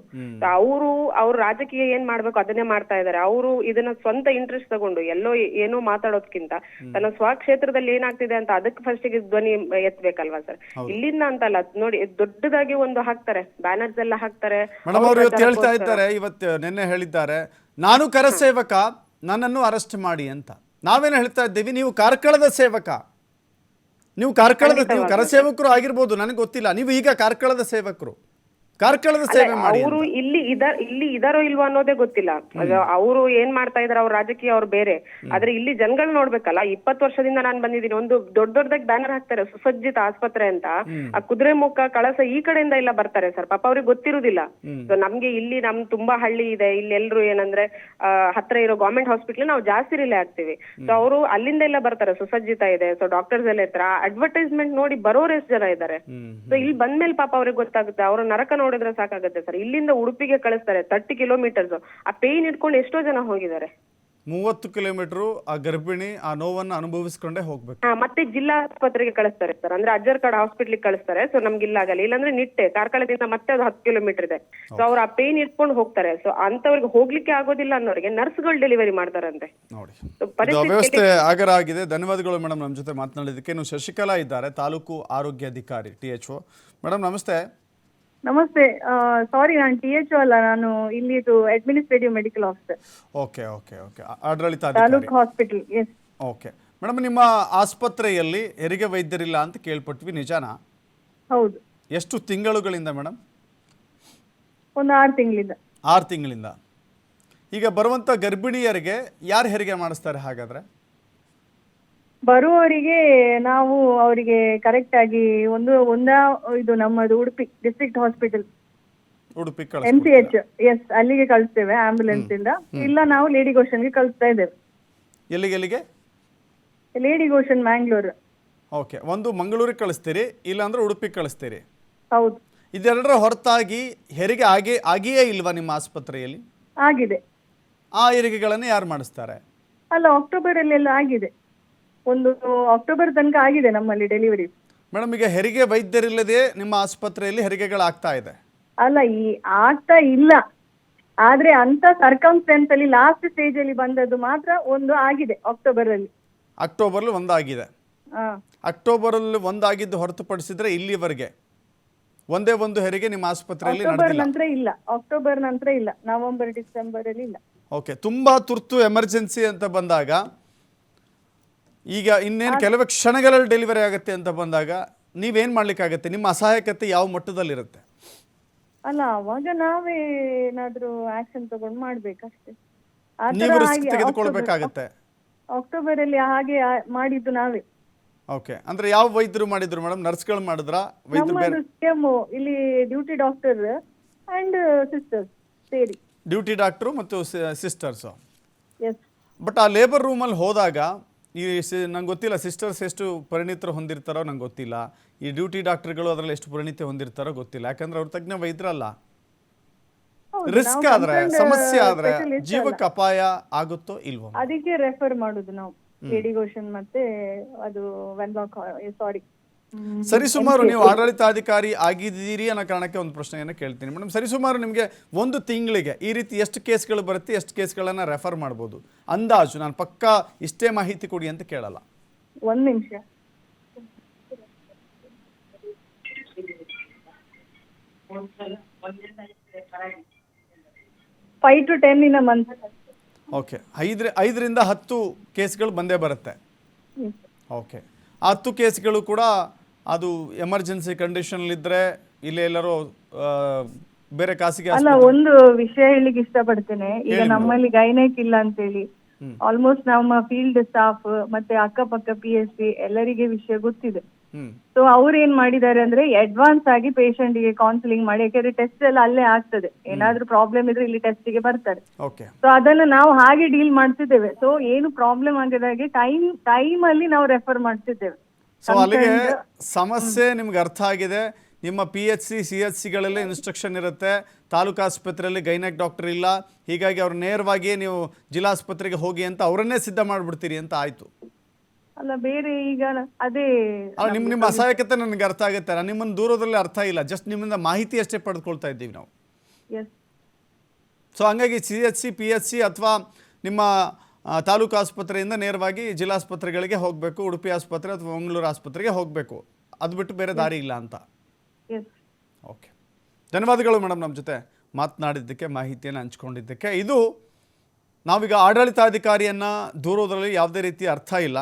ಅವ್ರು ರಾಜಕೀಯ ಏನ್ ಮಾಡ್ಬೇಕು ಅದನ್ನೇ ಮಾಡ್ತಾ ಇದಾರೆ. ಅವರು ಇದನ್ನ ಸ್ವಂತ ಇಂಟ್ರೆಸ್ಟ್ ತಗೊಂಡು ಎಲ್ಲೋ ಏನೋ ಮಾತಾಡೋದ್ಕಿಂತ ತನ್ನ ಸ್ವಕ್ಷೇತ್ರದಲ್ಲಿ ಏನಾಗ್ತಿದೆ ಅಂತ ಅದಕ್ಕೆ ಫಸ್ಟ್ ಗೆ ಧ್ವನಿ ಎತ್ತಬೇಕಲ್ವಾ ಸರ್. ಇಲ್ಲಿಂದ ಅಂತಲ್ಲ ನೋಡಿ, ದೊಡ್ಡದಾಗಿ ಒಂದು ಹಾಕ್ತಾರೆ, ಬ್ಯಾನರ್ಸ್ ಎಲ್ಲ ಹಾಕ್ತಾರೆ. ಮೇಡಮ್ ಅವರು ಇವತ್ತು ಹೇಳ್ತಾ ಇದ್ದಾರೆ, ಇವತ್ತು ನಿನ್ನೆ ಹೇಳಿದ್ದಾರೆ, ನಾನು ಕರಸೇವಕ, ನನ್ನನ್ನು ಅರೆಸ್ಟ್ ಮಾಡಿ ಅಂತ. ನಾವೇನು ಹೇಳ್ತಾ ಇದ್ದೀವಿ, ನೀವು ಕಾರ್ಕಳದ ಸೇವಕ, ನೀವು ಕರಸೇವಕರು ಆಗಿರ್ಬೋದು, ನನಗೆ ಗೊತ್ತಿಲ್ಲ. ನೀವು ಈಗ ಕಾರ್ಕಳದ ಸೇವಕರು, ಕಾರ್ಕಳದ ಸೇವೆ ಮಾಡಿ. ಅವರು ಇಲ್ಲಿ ಇದಾರೋ ಇಲ್ವೋ ಅನ್ನೋದೇ ಗೊತ್ತಿಲ್ಲ. ಅವರು ಏನ್ ಮಾಡ್ತಾ ಇದಾರೆ, ಅವ್ರ ರಾಜಕೀಯ ಅವ್ರು ಬೇರೆ. ಆದ್ರೆ ಇಲ್ಲಿ ಜನಗಳು ನೋಡ್ಬೇಕಲ್ಲ. 20 ವರ್ಷದಿಂದ ನಾನು ಬಂದಿದ್ದೀನಿ, ಒಂದು ದೊಡ್ಡದಾಗಿ ಬ್ಯಾನರ್ ಹಾಕ್ತಾರೆ, ಸುಸಜ್ಜಿತ ಆಸ್ಪತ್ರೆ ಅಂತ. ಆ ಕುದುರೆಮುಖ, ಕಳಸ ಈ ಕಡೆಯಿಂದ ಎಲ್ಲ ಬರ್ತಾರೆ ಸರ್. ಪಾಪ ಅವ್ರಿಗೆ ಗೊತ್ತಿರುದಿಲ್ಲ. ಸೊ ನಮ್ಗೆ ಇಲ್ಲಿ ತುಂಬಾ ಹಳ್ಳಿ ಇದೆ, ಇಲ್ಲಿ ಎಲ್ರು ಏನಂದ್ರೆ ಹತ್ರ ಇರೋ ಗವರ್ಮೆಂಟ್ ಹಾಸ್ಪಿಟಲ್ ನಾವು ಜಾಸ್ತಿ ರಿಲೇ ಆಗ್ತೀವಿ. ಸೊ ಅವರು ಅಲ್ಲಿಂದ ಎಲ್ಲ ಬರ್ತಾರೆ, ಸುಸಜ್ಜಿತ ಇದೆ, ಸೊ ಡಾಕ್ಟರ್ಸ್ ಎಲ್ಲ ಇರ್ತಾರೆ. ಅಡ್ವರ್ಟೈಸ್ಮೆಂಟ್ ನೋಡಿ ಬರೋರು ಎಷ್ಟು ಜನ ಇದ್ದಾರೆ. ಸೊ ಇಲ್ಲಿ ಬಂದ್ಮೇಲೆ ಪಾಪ ಅವ್ರಿಗೆ ಗೊತ್ತಾಗುತ್ತೆ, ಅವ್ರ ನರಕ ನೋಡಿದ್ರೆ ಸಾಕಾಗುತ್ತೆ ಸರ್. ಇಲ್ಲಿಂದ ಉಡುಪಿಗೆ ಕಳಿಸ್ತಾರೆ 30 ಕಿಲೋಮೀಟರ್ಸ್. ಆ ಪೇನ್ ಇಟ್ಕೊಂಡು ಎಷ್ಟೋ ಜನ ಹೋಗಿದ್ದಾರೆ. 30 ಕಿಲೋಮೀಟರ್ ಆ ಗರ್ಭಿಣಿ ಆ ನೋವನ್ನು ಅನುಭವಿಸ್ಕೊಂಡೇ ಹೋಗ್ಬೇಕು. ಮತ್ತೆ ಜಿಲ್ಲಾ ಆಸ್ಪತ್ರೆಗೆ ಕಳಿಸ್ತಾರೆ ಸರ್, ಅಂದ್ರೆ ಅಜ್ಜರ್ಕಾಡ್ ಹಾಸ್ಪಿಟ್ಲಿಗೆ ಕಳಿಸ್ತಾರೆ. ಸೊ ನಮ್ಗೆ ಇಲ್ಲ ಆಗಲ್ಲ, ಇಲ್ಲಾಂದ್ರೆ ನಿಟ್ಟೆ ಕಾರ್ಕಳದಿಂದ ಮತ್ತೆ ಅದು 10 ಕಿಲೋಮೀಟರ್ ಇದೆ. ಸೊ ಅವ್ರು ಆ ಪೇನ್ ಇಟ್ಕೊಂಡು ಹೋಗ್ತಾರೆ. ಸೊ ಅಂತವ್ರಿಗೆ ಹೋಗ್ಲಿಕ್ಕೆ ಆಗೋದಿಲ್ಲ ಅನ್ನೋರಿಗೆ ನರ್ಸ್ಗಳು ಡೆಲಿವರಿ ಮಾಡ್ತಾರಂತೆ. ನೋಡಿ, ವ್ಯವಸ್ಥೆ ಆಗರ ಆಗಿದೆ. ಧನ್ಯವಾದಗಳು ಮೇಡಮ್ ನಮ್ಮ ಜೊತೆ ಮಾತನಾಡಿದ್ದಕ್ಕೆ. ಇನ್ನು ಶಶಿಕಲಾ ಇದ್ದಾರೆ, ತಾಲೂಕು ಆರೋಗ್ಯ ಅಧಿಕಾರಿ, THO. ಮೇಡಮ್ ನಮಸ್ತೆ. ನಮಸ್ತೆ. ಸಾರಿ, ನಾನು THO ಅಲ್ಲ, ನಾನು ಇಲ್ಲಿದು administrative medical officer. Okay okay okay ಆಡಳಿತ taluk hospital. Yes. Okay madam, ನಿಮ್ಮ ಆಸ್ಪತ್ರೆಯಲ್ಲಿ ಹೆರಿಗೆ ವೈದ್ಯರಿಲ್ಲ ಅಂತ ಕೇಳ್ಪಟ್ವಿ, ನಿಜಾನಾ? ಹೌದು. ಎಷ್ಟು ತಿಂಗಳುಗಳಿಂದ ಮೇಡಮ್? ಒಂದು 6 ತಿಂಗಳಿಂದ. 6 ತಿಂಗಳಿಂದ. ಈಗ ಬರುವಂಥ ಗರ್ಭಿಣಿಯರಿಗೆ ಯಾರು ಹೆರಿಗೆ ಮಾಡಿಸ್ತಾರೆ ಹಾಗಾದ್ರೆ? ಬರುವವರಿಗೆ ನಾವು ಅವರಿಗೆ ಕರೆಕ್ಟ್ ಆಗಿ ಇದು ನಮ್ಮದು Udupi district hospital, Udupi MCH, yes, ಅಲ್ಲಿಗೆ ಕಳಿಸ್ತೇವೆ ಆಂಬ್ಯುಲೆನ್ಸ್ ಇಂದ. ಇಲ್ಲ ನಾವು ಲೇಡಿ ಗೋಷನ್ಗೆ ಕಳಿಸ್ತಾ ಇದ್ದೇವೆ. ಎಲ್ಲಿಗೆ? Lady Goschen, Mangalore. ಓಕೆ, ಒಂದು ಮಂಗಳೂರಿಗೆ ಕಳಿಸ್ತೀರಿ, ಇಲ್ಲಾಂದ್ರೆ ಉಡುಪಿಗೆ ಕಳಿಸ್ತೀರಿ? ಹೌದು. ಇದೆರಡರ ಹೊರತಾಗಿ ಹೆರಿಗೆ ಆಗಿಯೇ ಇಲ್ವಾ ನಿಮ್ಮ ಆಸ್ಪತ್ರೆಯಲ್ಲಿ? ಆಗಿದೆ. ಆ ಹೆರಿಗೆಗಳನ್ನು ಯಾರು ಮಾಡಿಸ್ತಾರೆ? ಅಲ್ಲ, ಅಕ್ಟೋಬರ್ ಅಲ್ಲೆಲ್ಲ ಆಗಿದೆ. ಒಂದು ಅಕ್ಟೋಬರ್ ತನಕ ಆಗಿದೆ ನಮ್ಮಲ್ಲಿ ಡೆಲಿವರಿ. ಮೇಡಮ್, ಈಗ ಹೆರಿಗೆ ವೈದ್ಯರಿಲ್ಲದೆ ನಿಮ್ಮ ಆಸ್ಪತ್ರೆಯಲ್ಲಿ ಹೆರಿಗೆಗಳಾಗ್ತಾ ಇದೆ? ಅಲ್ಲ, ಆಗ್ತಾ ಇಲ್ಲ. ಆದ್ರೆ ಅಂತ ಸರ್ಕಮ್ಸ್ಟೆನ್ಸ್ ಅಲ್ಲಿ ಲಾಸ್ಟ್ ಸ್ಟೇಜ್ ಅಲ್ಲಿ ಬಂದದ್ದು ಮಾತ್ರ ಒಂದು ಆಗಿದೆ ಅಕ್ಟೋಬರ್ ಅಲ್ಲಿ. ಅಕ್ಟೋಬರ್ ಒಂದಾಗಿದೆ. ಅಕ್ಟೋಬರ್ ಅಲ್ಲಿ ಒಂದಾಗಿದ್ದು ಹೊರತುಪಡಿಸಿದ್ರೆ ಇಲ್ಲಿವರೆಗೆ ಒಂದೇ ಒಂದು ಹೆರಿಗೆ ನಿಮ್ಮ ಆಸ್ಪತ್ರೆಯಲ್ಲಿ ಅಕ್ಟೋಬರ್ ನಂತರ ಇಲ್ಲ, ನವೆಂಬರ್ ಡಿಸೆಂಬರ್ ಅಲ್ಲಿ ಇಲ್ಲ. ಓಕೆ, ತುಂಬಾ ತುರ್ತು ಎಮರ್ಜೆನ್ಸಿ ಅಂತ ಬಂದಾಗ, ಈಗ ಇನ್ನೇನು ಕೆಲವೇ ಕ್ಷಣಗಳಲ್ಲಿ ಡೆಲಿವರಿ ಆಗುತ್ತೆ ಅಂತ ಬಂದಾಗ ನೀವೇನು ಮಾಡ್ಲಿಕ್ಕಾಗತ್ತೆ? ನಿಮ್ಮ ಅಸಹಾಯಕತೆ ಯಾವ ಮಟ್ಟದಲ್ಲಿರುತ್ತೆ? ಅಲ್ಲ, ಅವಾಗ ನಾವೇ ಏನಾದ್ರೂ ಆಕ್ಷನ್ ತಗೊಂಡು ಮಾಡ್ಬೇಕಷ್ಟೇ. ಆ ತರ ನೀವು ರಿಸ್ಕ್ ಆಗಿ ತೆಗೆದುಕೊಳ್ಬೇಕಾಗತ್ತೆ. ಅಕ್ಟೋಬರ್ ಅಲ್ಲಿ ಹಾಗೆ ಮಾಡಿದ್ದು ನಾವೇ. ಓಕೆ, ಅಂದ್ರೆ ಯಾವ ವೈದ್ಯರು ಮಾಡಿದ್ರು ಮೇಡಮ್? ನರ್ಸ್ಗಳು ಮಾಡಿದ್ರಾ? ವೈದ್ಯರು ಬೇರೆ? ನಮ್ಮದು CMO ಇಲ್ಲಿ ಡ್ಯೂಟಿ ಡಾಕ್ಟರ್ ಅಂಡ್ ಸಿಸ್ಟರ್ಸ್ ಸೇರಿ. ಡ್ಯೂಟಿ ಡಾಕ್ಟ್ರು ಮತ್ತು ಸಿಸ್ಟರ್ಸು. ಎಸ್. ಬಟ್ ಆ ಲೇಬರ್ ರೂಮಲ್ಲಿ ಹೋದಾಗ ಈ ನಂಗೆ ಗೊತ್ತಿಲ್ಲ ಸಿಸ್ಟರ್ಸ್ ಎಷ್ಟು ಪರಿಣಿತರು ಹೊಂದಿರ್ತಾರೋ ನಂಗೆ ಗೊತ್ತಿಲ್ಲ, ಈ ಡ್ಯೂಟಿ ಡಾಕ್ಟರ್ಗಳು ಅದರಲ್ಲಿ ಎಷ್ಟು ಪರಿಣಿತಿ ಹೊಂದಿರ್ತಾರೋ ಗೊತ್ತಿಲ್ಲ, ಯಾಕಂದ್ರೆ ಅವ್ರು ತಜ್ಞ ವೈದ್ಯರಲ್ಲ. ರಿಸ್ಕ್ ಆದ್ರೆ, ಸಮಸ್ಯೆ ಆದ್ರೆ ಜೀವಕ್ಕೆ ಅಪಾಯ ಆಗುತ್ತೋ ಇಲ್ವೋ? ಅದಕ್ಕೆ ರೆಫರ್ ಮಾಡುದು ನಾವು ಲೇಡಿಗೋಷನ್ ಮತ್ತೆ ಅದು ವೆನ್ಲಾಕ್, ಸಾರಿ. ಸರಿಸುಮಾರು ನೀವು ಆಡಳಿತಾಧಿಕಾರಿ ಆಗಿದ್ದೀರಿ ಅನ್ನೋ ಕಾರಣಕ್ಕೆ ಒಂದು ಪ್ರಶ್ನೆಯನ್ನು ಕೇಳ್ತೀನಿ ಮೇಡಮ್. ಸರಿಸುಮಾರು ನಿಮಗೆ ಒಂದು ತಿಂಗಳಿಗೆ ಈ ರೀತಿ ಎಷ್ಟು ಕೇಸ್ಗಳು ಬರುತ್ತೆ, ಎಷ್ಟು ಕೇಸ್ಗಳನ್ನು ರೆಫರ್ ಮಾಡ್ಬೋದು ಅಂದಾಜು? ನಾನು ಪಕ್ಕಾ ಇಷ್ಟೇ ಮಾಹಿತಿ ಕೊಡಿ ಅಂತ ಕೇಳಲ್ಲ. ಒಂದ್ ನಿಮಿಷ. 5 to 10 in a month. Okay, 5ರಿಂದ 10 ಕೇಸ್ಗಳು ಬಂದೇ ಬರುತ್ತೆ. ಓಕೆ, ಆ 10 ಕೇಸ್ಗಳು ಕೂಡ ಅದು ಎಮರ್ಜೆನ್ಸಿ ಕಂಡೀಷನಲ್ಲಿದ್ದರೆ ಇಲ್ಲೇ ಎಲ್ಲರೂ ಬೇರೆ ಖಾಸಗಿ ಅಲ್ಲ, ಒಂದು ವಿಷಯ ಹೇಳಿಕ್ಕೆ ಇಷ್ಟಪಡ್ತೇನೆ. ಈಗ ನಮ್ಮಲ್ಲಿ ಗೈನೆಕ್ ಇಲ್ಲ ಅಂತೇಳಿ ಆಲ್ಮೋಸ್ಟ್ ನಮ್ಮ ಫೀಲ್ಡ್ ಸ್ಟಾಫ್ ಮತ್ತೆ ಅಕ್ಕಪಕ್ಕ PSC ಎಲ್ಲರಿಗೆ ವಿಷಯ ಗೊತ್ತಿದೆ. ಸೊ ಅವ್ರು ಏನ್ ಮಾಡಿದ್ದಾರೆ ಅಂದ್ರೆ ಅಡ್ವಾನ್ಸ್ ಆಗಿ ಪೇಷಂಟ್ ಗೆ ಕೌನ್ಸಿಲಿಂಗ್ ಮಾಡಿ, ಯಾಕಂದ್ರೆ ಟೆಸ್ಟ್ ಎಲ್ಲ ಅಲ್ಲೇ ಆಗ್ತದೆ, ಏನಾದ್ರೂ ಪ್ರಾಬ್ಲಮ್ ಇದ್ರೆ ಇಲ್ಲಿ ಟೆಸ್ಟ್ ಗೆ ಬರ್ತಾರೆ. ಸೊ ಅದನ್ನ ನಾವು ಹಾಗೆ ಡೀಲ್ ಮಾಡ್ತಿದ್ದೇವೆ. ಸೊ ಏನು ಪ್ರಾಬ್ಲಮ್ ಆಗಿದಾಗೆ ಟೈಮ್ ಅಲ್ಲಿ ನಾವು ರೆಫರ್ ಮಾಡ್ತಿದ್ದೇವೆ. ಸೊ ಅಲ್ಲಿಗೆ ಸಮಸ್ಯೆ ನಿಮ್ಗೆ ಅರ್ಥ ಆಗಿದೆ. ನಿಮ್ಮ PHC CHCಗಳಲ್ಲಿ ಇನ್ಸ್ಟ್ರಕ್ಷನ್ ಇರುತ್ತೆ, ತಾಲೂಕು ಆಸ್ಪತ್ರೆಯಲ್ಲಿ ಗೈನಕ್ ಡಾಕ್ಟರ್ ಇಲ್ಲ, ಹೀಗಾಗಿ ಅವ್ರು ನೇರವಾಗಿ ನೀವು ಜಿಲ್ಲಾಸ್ಪತ್ರೆಗೆ ಹೋಗಿ ಅಂತ ಅವರನ್ನೇ ಸಿದ್ಧ ಮಾಡಿಬಿಡ್ತೀರಿ ಅಂತ ಆಯಿತು. ಅಲ್ಲ, ಬೇರೆ ಈಗ ಅದೇ ನಿಮ್ಮ ಅಸಹಾಯಕತೆ ನನಗೆ ಅರ್ಥ ಆಗುತ್ತೆ. ನಾನು ನಿಮ್ಮನ್ನು ದೂರದಲ್ಲಿ ಅರ್ಥ ಇಲ್ಲ, ಜಸ್ಟ್ ನಿಮ್ಮಿಂದ ಮಾಹಿತಿ ಅಷ್ಟೇ ಪಡೆದುಕೊಳ್ತಾ ಇದ್ದೀವಿ ನಾವು. ಸೊ ಹಂಗಾಗಿ CHC PHC ಅಥವಾ ನಿಮ್ಮ ತಾಲೂಕು ಆಸ್ಪತ್ರೆಯಿಂದ ನೇರವಾಗಿ ಜಿಲ್ಲಾಸ್ಪತ್ರೆಗಳಿಗೆ ಹೋಗಬೇಕು, ಉಡುಪಿ ಆಸ್ಪತ್ರೆ ಅಥವಾ ಮಂಗಳೂರು ಆಸ್ಪತ್ರೆಗೆ ಹೋಗಬೇಕು, ಅದು ಬಿಟ್ಟು ಬೇರೆ ದಾರಿ ಇಲ್ಲ ಅಂತ. ಓಕೆ, ಧನ್ಯವಾದಗಳು ಮೇಡಮ್ ನಮ್ಮ ಜೊತೆ ಮಾತನಾಡಿದ್ದಕ್ಕೆ, ಮಾಹಿತಿಯನ್ನು ಹಂಚ್ಕೊಂಡಿದ್ದಕ್ಕೆ. ಇದು ನಾವೀಗ ಆಡಳಿತಾಧಿಕಾರಿಯನ್ನು ದೂರೋದ್ರಲ್ಲಿ ಯಾವುದೇ ರೀತಿ ಅರ್ಥ ಇಲ್ಲ.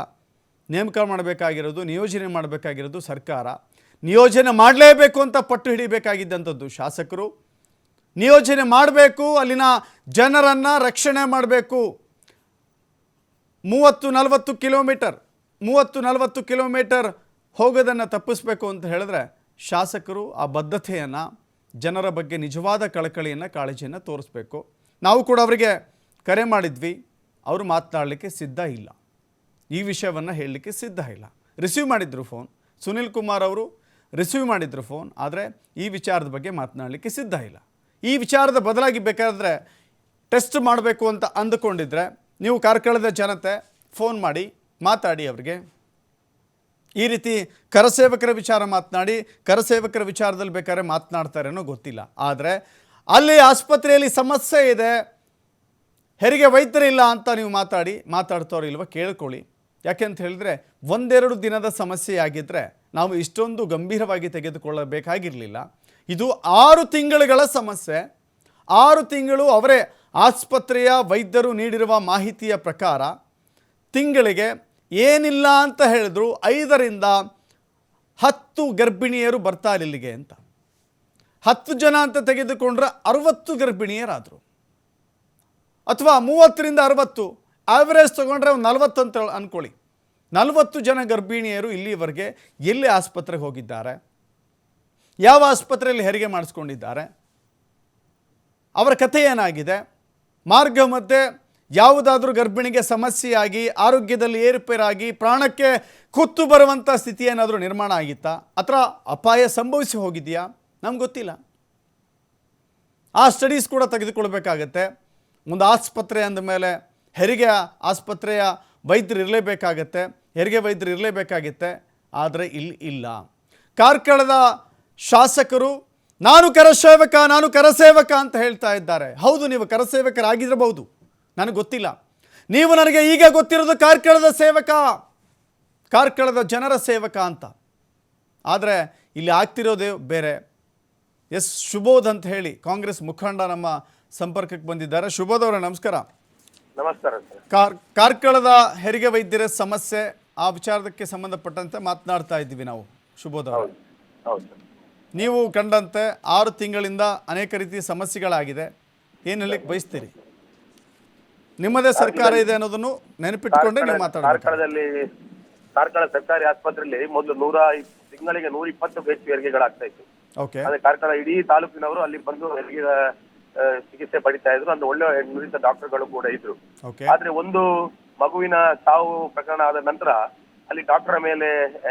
ನೇಮಕ ಮಾಡಬೇಕಾಗಿರೋದು, ನಿಯೋಜನೆ ಮಾಡಬೇಕಾಗಿರೋದು ಸರ್ಕಾರ. ನಿಯೋಜನೆ ಮಾಡಲೇಬೇಕು ಅಂತ ಪಟ್ಟು ಹಿಡಿಬೇಕಾಗಿದ್ದಂಥದ್ದು ಶಾಸಕರು. ನಿಯೋಜನೆ ಮಾಡಬೇಕು, ಅಲ್ಲಿನ ಜನರನ್ನು ರಕ್ಷಣೆ ಮಾಡಬೇಕು. 30-40 ಕಿಲೋಮೀಟರ್ ಹೋಗೋದನ್ನು ತಪ್ಪಿಸ್ಬೇಕು ಅಂತ ಹೇಳಿದ್ರೆ ಶಾಸಕರು ಆ ಬದ್ಧತೆಯನ್ನು, ಜನರ ಬಗ್ಗೆ ನಿಜವಾದ ಕಳಕಳಿಯನ್ನು, ಕಾಳಜಿಯನ್ನು ತೋರಿಸ್ಬೇಕು. ನಾವು ಕೂಡ ಅವರಿಗೆ ಕರೆ ಮಾಡಿದ್ವಿ, ಅವರು ಮಾತನಾಡಲಿಕ್ಕೆ ಸಿದ್ಧ ಇಲ್ಲ, ಈ ವಿಷಯವನ್ನು ಹೇಳಲಿಕ್ಕೆ ಸಿದ್ಧ ಇಲ್ಲ. ರಿಸೀವ್ ಮಾಡಿದ್ರು ಫೋನ್, ಸುನಿಲ್ ಕುಮಾರ್ ಅವರು ರಿಸೀವ್ ಮಾಡಿದ್ರು ಫೋನ್, ಆದರೆ ಈ ವಿಚಾರದ ಬಗ್ಗೆ ಮಾತನಾಡಲಿಕ್ಕೆ ಸಿದ್ಧ ಇಲ್ಲ. ಈ ವಿಚಾರದ ಬದಲಾಗಿ ಬೇಕಾದರೆ ಟೆಸ್ಟ್ ಮಾಡಬೇಕು ಅಂತ ಅಂದುಕೊಂಡಿದ್ರೆ ನೀವು ಕಾರ್ಕಳದ ಜನತೆ ಫೋನ್ ಮಾಡಿ ಮಾತಾಡಿ ಅವರಿಗೆ. ಈ ರೀತಿ ಕರಸೇವಕರ ವಿಚಾರ ಮಾತನಾಡಿ, ಕರಸೇವಕರ ವಿಚಾರದಲ್ಲಿ ಬೇಕಾದ್ರೆ ಮಾತನಾಡ್ತಾರೇನೋ ಗೊತ್ತಿಲ್ಲ. ಆದರೆ ಅಲ್ಲಿ ಆಸ್ಪತ್ರೆಯಲ್ಲಿ ಸಮಸ್ಯೆ ಇದೆ, ಹೆರಿಗೆ ವೈದ್ಯರಿಲ್ಲ ಅಂತ ನೀವು ಮಾತಾಡ್ತಾರೋ ಇಲ್ವ ಕೇಳ್ಕೊಳ್ಳಿ. ಯಾಕೆಂತ ಹೇಳಿದ್ರೆ 1-2 ದಿನದ ಸಮಸ್ಯೆ ಆಗಿದ್ದರೆ ನಾವು ಇಷ್ಟೊಂದು ಗಂಭೀರವಾಗಿ ತೆಗೆದುಕೊಳ್ಳಬೇಕಾಗಿರಲಿಲ್ಲ. ಇದು 6 ತಿಂಗಳುಗಳ ಸಮಸ್ಯೆ. 6 ತಿಂಗಳು ಅವರೇ ಆಸ್ಪತ್ರೆಯ ವೈದ್ಯರು ನೀಡಿರುವ ಮಾಹಿತಿಯ ಪ್ರಕಾರ ತಿಂಗಳಿಗೆ ಏನಿಲ್ಲ ಅಂತ ಹೇಳಿದ್ರು 5ರಿಂದ 10 ಗರ್ಭಿಣಿಯರು ಬರ್ತಾರೆ ಇಲ್ಲಿಗೆ ಅಂತ. 10 ಜನ ಅಂತ ತೆಗೆದುಕೊಂಡ್ರೆ 60 ಗರ್ಭಿಣಿಯರಾದರು, ಅಥವಾ 30ರಿಂದ 60, ಆವ್ರೇಜ್ ತೊಗೊಂಡ್ರೆ ಒಂದು 40 ಅಂತ ಅಂದ್ಕೊಳ್ಳಿ. 40 ಜನ ಗರ್ಭಿಣಿಯರು ಇಲ್ಲಿವರೆಗೆ ಎಲ್ಲಿ ಆಸ್ಪತ್ರೆಗೆ ಹೋಗಿದ್ದಾರೆ, ಯಾವ ಆಸ್ಪತ್ರೆಯಲ್ಲಿ ಹೆರಿಗೆ ಮಾಡಿಸ್ಕೊಂಡಿದ್ದಾರೆ, ಅವರ ಕಥೆ ಏನಾಗಿದೆ, ಮಾರ್ಗ ಮಧ್ಯೆ ಯಾವುದಾದ್ರೂ ಗರ್ಭಿಣಿಗೆ ಸಮಸ್ಯೆಯಾಗಿ ಆರೋಗ್ಯದಲ್ಲಿ ಏರುಪೇರಾಗಿ ಪ್ರಾಣಕ್ಕೆ ಕುತ್ತು ಬರುವಂಥ ಸ್ಥಿತಿ ಏನಾದರೂ ನಿರ್ಮಾಣ ಆಗಿತ್ತಾ, ಅಥವಾ ಅಪಾಯ ಸಂಭವಿಸಿ ಹೋಗಿದೆಯಾ, ನಮ್ಗೆ ಗೊತ್ತಿಲ್ಲ. ಆ ಸ್ಟಡೀಸ್ ಕೂಡ ತೆಗೆದುಕೊಳ್ಬೇಕಾಗತ್ತೆ. ಒಂದು ಆಸ್ಪತ್ರೆ ಅಂದಮೇಲೆ ಹೆರಿಗೆ ಆಸ್ಪತ್ರೆಯ ವೈದ್ಯರು ಇರಲೇಬೇಕಾಗತ್ತೆ, ಹೆರಿಗೆ ವೈದ್ಯರು ಇರಲೇಬೇಕಾಗುತ್ತೆ. ಆದರೆ ಇಲ್ಲಿ ಇಲ್ಲ. ಕಾರ್ಕಳದ ಶಾಸಕರು ನಾನು ಕರಸೇವಕ ಅಂತ ಹೇಳ್ತಾ ಇದ್ದಾರೆ. ಹೌದು, ನೀವು ಕರಸೇವಕರಾಗಿರಬಹುದು, ನನಗೆ ಗೊತ್ತಿಲ್ಲ. ನೀವು ನನಗೆ ಈಗ ಗೊತ್ತಿರೋದು ಕಾರ್ಕಳದ ಸೇವಕ, ಕಾರ್ಕಳದ ಜನರ ಸೇವಕ ಅಂತ. ಆದರೆ ಇಲ್ಲಿ ಆಗ್ತಿರೋದೇ ಬೇರೆ. ಶುಬೋಧ್ ಅಂತ ಹೇಳಿ ಕಾಂಗ್ರೆಸ್ ಮುಖಂಡ ನಮ್ಮ ಸಂಪರ್ಕಕ್ಕೆ ಬಂದಿದ್ದಾರೆ. ಶುಬೋಧ್ ಅವರೇ ನಮಸ್ಕಾರ. ನಮಸ್ಕಾರ. ಕಾರ್ಕಳದ ಹೆರಿಗೆ ವೈದ್ಯರ ಸಮಸ್ಯೆ, ಆ ವಿಚಾರಕ್ಕೆ ಸಂಬಂಧಪಟ್ಟಂತೆ ಮಾತನಾಡ್ತಾ ಇದ್ದೀವಿ ನಾವು. ಶುಬೋಧ್ ಅವರು, ನೀವು ಕಂಡಂತೆ 6 ತಿಂಗಳಿಂದ ಅನೇಕ ರೀತಿಯ ಸಮಸ್ಯೆಗಳಾಗಿದೆ, ಏನು ಹೇಳಲಿಕ್ಕೆ ಬಯಸ್ತೀರಿ? ನಿಮ್ಮದೇ ಸರ್ಕಾರ ಇದೆ ಅನ್ನೋದನ್ನು ನೆನಪಿಟ್ಕೊಂಡೆ ನೀವು ಮಾತಾಡಬೇಕು. ಕಾರ್ಕಳ ಸರ್ಕಾರಿ ಆಸ್ಪತ್ರೆಯಲ್ಲಿ ಮೊದಲು ತಿಂಗಳಿಗೆ 120 ಹೆಚ್ಚು ಹೆರಿಗೆಗಳಾಗ್ತಾ ಇತ್ತು. ಓಕೆ. ಅದೇ ಕಾರ್ಕಳ ಇಡೀ ತಾಲೂಕಿನವರು ಅಲ್ಲಿ ಬಂದು ಹೆರಿಗೆ ಚಿಕಿತ್ಸೆ ಪಡಿತಾ ಇದ್ರು. ಅಂದ್ರೆ ಒಳ್ಳೆ ನುರಿತ ಡಾಕ್ಟರ್ಗಳು ಕೂಡ ಇದ್ರು. ಆದ್ರೆ ಒಂದು ಮಗುವಿನ ಸಾವು ಪ್ರಕರಣ ಆದ ನಂತರ ಅಲ್ಲಿ ಡಾಕ್ಟರ್ ಮೇಲೆ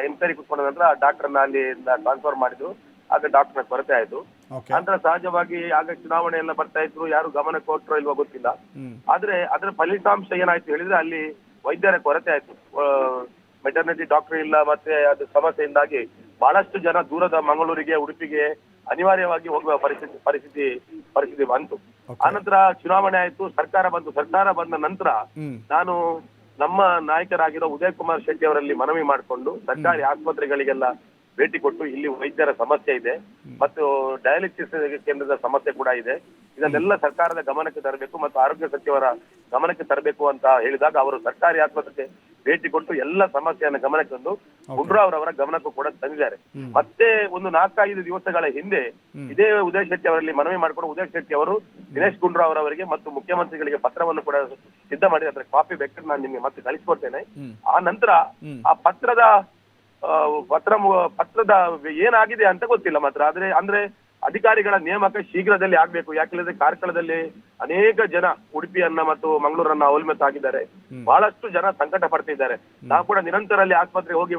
ಎನ್ಕ್ವೈರಿ ಕೂತ್ಕೊಂಡ ನಂತರ ಡಾಕ್ಟರ್ನ ಅಲ್ಲಿ ಟ್ರಾನ್ಸ್ಫರ್ ಮಾಡಿದ್ರು. ಆಗ ಡಾಕ್ಟರ್ನ ಕೊರತೆ ಆಯ್ತು. ನಂತರ ಸಹಜವಾಗಿ ಆಗ ಚುನಾವಣೆ ಎಲ್ಲ ಬರ್ತಾ ಇದ್ರು, ಯಾರು ಗಮನ ಕೊಟ್ಟರೋ ಇಲ್ವೋ ಗೊತ್ತಿಲ್ಲ. ಆದ್ರೆ ಅದರ ಫಲಿತಾಂಶ ಏನಾಯ್ತು ಹೇಳಿದ್ರೆ ಅಲ್ಲಿ ವೈದ್ಯರ ಕೊರತೆ ಆಯ್ತು. ಮೆಟರ್ನಿಟಿ ಡಾಕ್ಟರ್ ಇಲ್ಲ. ಮತ್ತೆ ಅದು ಸಮಸ್ಯೆಯಿಂದಾಗಿ ಬಹಳಷ್ಟು ಜನ ದೂರದ ಮಂಗಳೂರಿಗೆ, ಉಡುಪಿಗೆ ಅನಿವಾರ್ಯವಾಗಿ ಹೋಗುವ ಪರಿಸ್ಥಿತಿ ಬಂತು. ಆನಂತರ ಚುನಾವಣೆ ಆಯ್ತು, ಸರ್ಕಾರ ಬಂದ ನಂತರ ನಾನು ನಮ್ಮ ನಾಯಕರಾಗಿರೋ ಉದಯ್ ಕುಮಾರ್ ಶೆಟ್ಟಿ ಅವರಲ್ಲಿ ಮನವಿ ಮಾಡಿಕೊಂಡು ಸರ್ಕಾರಿ ಆಸ್ಪತ್ರೆಗಳಿಗೆಲ್ಲ ಭೇಟಿ ಕೊಟ್ಟು ಇಲ್ಲಿ ವೈದ್ಯರ ಸಮಸ್ಯೆ ಇದೆ ಮತ್ತು ಡಯಾಲಿಸಿಸ್ ಕೇಂದ್ರದ ಸಮಸ್ಯೆ ಕೂಡ ಇದೆ, ಇದನ್ನೆಲ್ಲ ಸರ್ಕಾರದ ಗಮನಕ್ಕೆ ತರಬೇಕು ಮತ್ತು ಆರೋಗ್ಯ ಸಚಿವರ ಗಮನಕ್ಕೆ ತರಬೇಕು ಅಂತ ಹೇಳಿದಾಗ ಅವರು ಸರ್ಕಾರಿ ಆಸ್ಪತ್ರೆಗೆ ಭೇಟಿ ಕೊಟ್ಟು ಎಲ್ಲ ಸಮಸ್ಯೆಯನ್ನು ಗಮನಕ್ಕೆ ತಂದು ಗುಂಡೂರಾವ್ ಅವರ ಗಮನಕ್ಕೂ ಕೂಡ ತಂದಿದ್ದಾರೆ. ಮತ್ತೆ ಒಂದು 4-5 ದಿವಸಗಳ ಹಿಂದೆ ಇದೇ ಉದಯ್ ಶೆಟ್ಟಿ ಅವರಲ್ಲಿ ಮನವಿ ಮಾಡಿಕೊಂಡು ಉದಯ್ ಶೆಟ್ಟಿ ಅವರು ದಿನೇಶ್ ಗುಂಡೂರಾವ್ ಅವರಿಗೆ ಮತ್ತು ಮುಖ್ಯಮಂತ್ರಿಗಳಿಗೆ ಪತ್ರವನ್ನು ಕೂಡ ಸಿದ್ಧ ಮಾಡಿ ಅದರ ಕಾಪಿ ಬೇಕಾದ್ರೆ ನಾನು ನಿಮಗೆ ಮತ್ತೆ ಕಳಿಸ್ಕೊಡ್ತೇನೆ. ಆ ನಂತರ ಆ ಪತ್ರದ ಏನಾಗಿದೆ ಅಂತ ಗೊತ್ತಿಲ್ಲ ಮಾತ್ರ. ಅಂದ್ರೆ ಅಧಿಕಾರಿಗಳ ನೇಮಕ ಶೀಘ್ರದಲ್ಲಿ ಆಗ್ಬೇಕು. ಯಾಕೆಂದ್ರೆ ಕಾರ್ಕಳದಲ್ಲಿ ಅನೇಕ ಜನ ಉಡುಪಿಯನ್ನ ಮತ್ತು ಮಂಗಳೂರನ್ನ ಅವಲಂಬಿತಾಗಿದ್ದಾರೆ. ಬಹಳಷ್ಟು ಜನ ಸಂಕಟ ಪಡ್ತಿದ್ದಾರೆ. ನಾವು ಕೂಡ ನಿರಂತರ ಅಲ್ಲಿ ಆಸ್ಪತ್ರೆಗೆ ಹೋಗಿ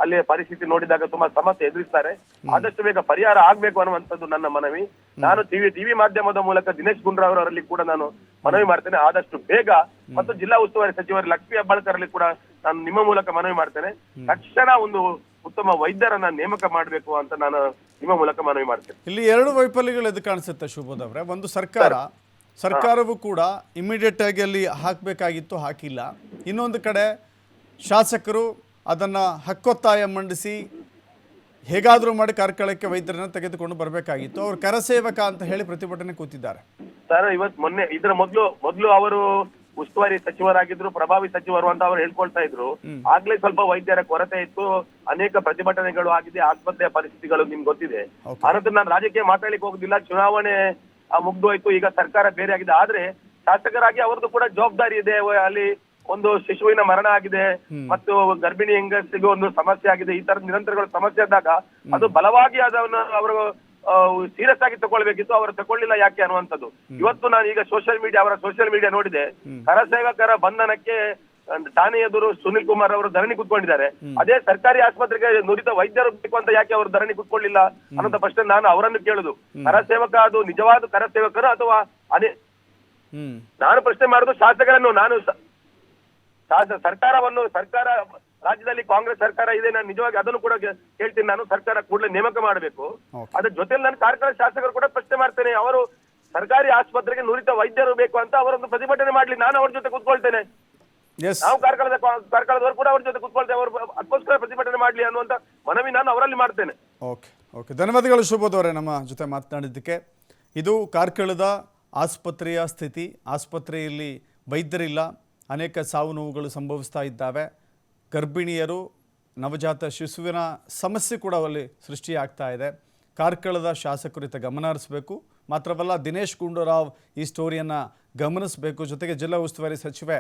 ಅಲ್ಲಿ ಪರಿಸ್ಥಿತಿ ನೋಡಿದಾಗ ತುಂಬಾ ಸಮಸ್ಯೆ ಎದುರಿಸ್ತಾರೆ. ಆದಷ್ಟು ಬೇಗ ಪರಿಹಾರ ಆಗ್ಬೇಕು ಅನ್ನುವಂಥದ್ದು ನನ್ನ ಮನವಿ. ನಾನು ಟಿವಿ ಮಾಧ್ಯಮದ ಮೂಲಕ ದಿನೇಶ್ ಗುಂಡೂರಾವ್ ಅವರಲ್ಲಿ ಕೂಡ ನಾನು ಮನವಿ ಮಾಡ್ತೇನೆ, ಆದಷ್ಟು ಬೇಗ. ಮತ್ತು ಜಿಲ್ಲಾ ಉಸ್ತುವಾರಿ ಸಚಿವರು ಲಕ್ಷ್ಮೀ ಹೆಬ್ಬಾಳ್ಕರ್ ಅಲ್ಲಿ ಕೂಡ ನಾನು ನಿಮ್ಮ ಮೂಲಕ ಮನವಿ ಮಾಡ್ತೇನೆ, ತಕ್ಷಣ ಒಂದು ಉತ್ತಮ ವೈದ್ಯರನ್ನ ನೇಮಕ ಮಾಡಬೇಕು ಅಂತ ನಾನು ನಿಮ್ಮ ಮೂಲಕ ಮನವಿ ಮಾಡ್ತೇನೆ. ಇಲ್ಲಿ 2 ವೈಫಲ್ಯಗಳು ಎದ್ದು ಕಾಣಿಸುತ್ತೆ ಶುಭೋದ್ ಅವರೇ. ಒಂದು ಸರ್ಕಾರವೂ ಕೂಡ ಇಮಿಡಿಯೇಟ್ ಆಗಿ ಅಲ್ಲಿ ಹಾಕಬೇಕಾಗಿತ್ತು, ಹಾಕಿಲ್ಲ. ಇನ್ನೊಂದು ಕಡೆ ಶಾಸಕರು ಅದನ್ನು ಹಕ್ಕೊತ್ತಾಯ ಮಂಡಿಸಿ ಹೇಗಾದರೂ ಮಾಡಿ ಕಾರ್ಕಳಕ್ಕೆ ವೈದ್ಯರನ್ನ ತೆಗೆದುಕೊಂಡು ಬರಬೇಕಾಗಿತ್ತು. ಅವರು ಕರಸೇವಕ ಅಂತ ಹೇಳಿ ಪ್ರತಿಭಟನೆ ಕೂತಿದ್ದಾರೆ. ಸರ್, ಮೊನ್ನೆ ಇದರ ಮೊದಲು ಅವರು ಉಸ್ತುವಾರಿ ಸಚಿವರಾಗಿದ್ರು, ಪ್ರಭಾವಿ ಸಚಿವರು ಅಂತ ಅವರು ಹೇಳ್ಕೊಳ್ತಾ ಇದ್ರು. ಆಗ್ಲೇ ಸ್ವಲ್ಪ ವೈದ್ಯರ ಕೊರತೆ ಇತ್ತು, ಅನೇಕ ಪ್ರತಿಭಟನೆಗಳು ಆಗಿದೆ, ಆಸ್ಪತ್ರೆಯ ಪರಿಸ್ಥಿತಿಗಳು ನಿಮ್ಗೆ ಗೊತ್ತಿದೆ. ಆನಂತರ ನಾನು ರಾಜಕೀಯ ಮಾತಾಡ್ಲಿಕ್ಕೆ ಹೋಗುದಿಲ್ಲ, ಚುನಾವಣೆ ಮುಗ್ದೋಯ್ತು, ಈಗ ಸರ್ಕಾರ ಬೇರೆ ಆಗಿದೆ. ಆದ್ರೆ ಶಾಸಕರಾಗಿ ಅವರದ್ದು ಕೂಡ ಜವಾಬ್ದಾರಿ ಇದೆ. ಅಲ್ಲಿ ಒಂದು ಶಿಶುವಿನ ಮರಣ ಆಗಿದೆ ಮತ್ತು ಗರ್ಭಿಣಿ ಹೆಂಗಸಿಗೆ ಒಂದು ಸಮಸ್ಯೆ ಆಗಿದೆ. ಈ ತರ ನಿರಂತರಗಳ ಸಮಸ್ಯೆ ಆದಾಗ ಅದು ಬಲವಾಗಿ ಅದನ್ನು ಅವರು ಸೀರಿಯಸ್ ಆಗಿ ತಗೊಳ್ಬೇಕಿತ್ತು, ಅವರು ತಗೊಳ್ಳಿಲ್ಲ. ಯಾಕೆ ಅನ್ನುವಂಥದ್ದು ಇವತ್ತು ನಾನು ಈಗ ಅವರ ಸೋಷಿಯಲ್ ಮೀಡಿಯಾ ನೋಡಿದೆ. ಕರಸೇವಕರ ಬಂಧನಕ್ಕೆ ಠಾಣೆ ಎದುರು ಸುನಿಲ್ ಕುಮಾರ್ ಅವರು ಧರಣಿ ಕುತ್ಕೊಂಡಿದ್ದಾರೆ. ಅದೇ ಸರ್ಕಾರಿ ಆಸ್ಪತ್ರೆಗೆ ನುರಿತ ವೈದ್ಯರು ಬೇಕು ಅಂತ ಯಾಕೆ ಅವರು ಧರಣಿ ಕುತ್ಕೊಳ್ಳಿಲ್ಲ ಅನ್ನೋ ಪ್ರಶ್ನೆ ನಾನು ಅವರನ್ನು ಕೇಳುದು. ಕರಸೇವಕ ಅದು ನಿಜವಾದ ಕರಸೇವಕರು ಅಥವಾ ನಾನು ಪ್ರಶ್ನೆ ಮಾಡುದು ಶಾಸಕರನ್ನು. ನಾನು ಸರ್ಕಾರ ರಾಜ್ಯದಲ್ಲಿ ಕಾಂಗ್ರೆಸ್ ಸರ್ಕಾರ ಇದೆ, ನಾನು ನಿಜವಾಗಿ ಅದನ್ನು ಕೂಡ ಹೇಳ್ತೀನಿ. ನಾನು ಸರ್ಕಾರ ಕೂಡಲೇ ನೇಮಕ ಮಾಡಬೇಕು. ಅದ್ರ ಜೊತೆಲಿ ನಾನು ಕಾರ್ಕಳ ಶಾಸಕರು ಕೂಡ ಪ್ರಶ್ನೆ ಮಾಡ್ತೇನೆ, ಅವರು ಸರ್ಕಾರಿ ಆಸ್ಪತ್ರೆಗೆ ನುರಿತ ವೈದ್ಯರು ಬೇಕು ಅಂತ ಅವರೊಂದು ಪ್ರತಿಭಟನೆ ಮಾಡ್ಲಿ, ನಾನು ಅವ್ರ ಜೊತೆ ಕೂತ್ಕೊಳ್ತೇನೆ. ನಾವು ಕಾರ್ಕಳದವರು ಕೂಡ ಅವ್ರ ಜೊತೆ ಕೂತ್ಕೊಳ್ತೇವೆ, ಅವರು ಅದಕ್ಕೋಸ್ಕರ ಪ್ರತಿಭಟನೆ ಮಾಡ್ಲಿ ಅನ್ನುವಂತ ಮನವಿ ನಾನು ಅವರಲ್ಲಿ ಮಾಡ್ತೇನೆ. ಓಕೆ, ಧನ್ಯವಾದಗಳು ಶುಭೋದ್ ಅವರೇ ನಮ್ಮ ಜೊತೆ ಮಾತನಾಡಿದ್ದಕ್ಕೆ. ಇದು ಕಾರ್ಕಳದ ಆಸ್ಪತ್ರೆಯ ಸ್ಥಿತಿ. ಆಸ್ಪತ್ರೆಯಲ್ಲಿ ವೈದ್ಯರಿಲ್ಲ, ಅನೇಕ ಸಾವು ನೋವುಗಳು ಸಂಭವಿಸ್ತಾ ಇದ್ದಾವೆ. ಗರ್ಭಿಣಿಯರು, ನವಜಾತ ಶಿಶುವಿನ ಸಮಸ್ಯೆ ಕೂಡ ಅಲ್ಲಿ ಸೃಷ್ಟಿಯಾಗ್ತಾ ಇದೆ. ಕಾರ್ಕಳದ ಶಾಸಕರು ಇತ್ತ ಗಮನ ಹರಿಸಬೇಕು. ಮಾತ್ರವಲ್ಲ, ದಿನೇಶ್ ಗುಂಡೂರಾವ್ ಈ ಸ್ಟೋರಿಯನ್ನು ಗಮನಿಸಬೇಕು. ಜೊತೆಗೆ ಜಿಲ್ಲಾ ಉಸ್ತುವಾರಿ ಸಚಿವೆ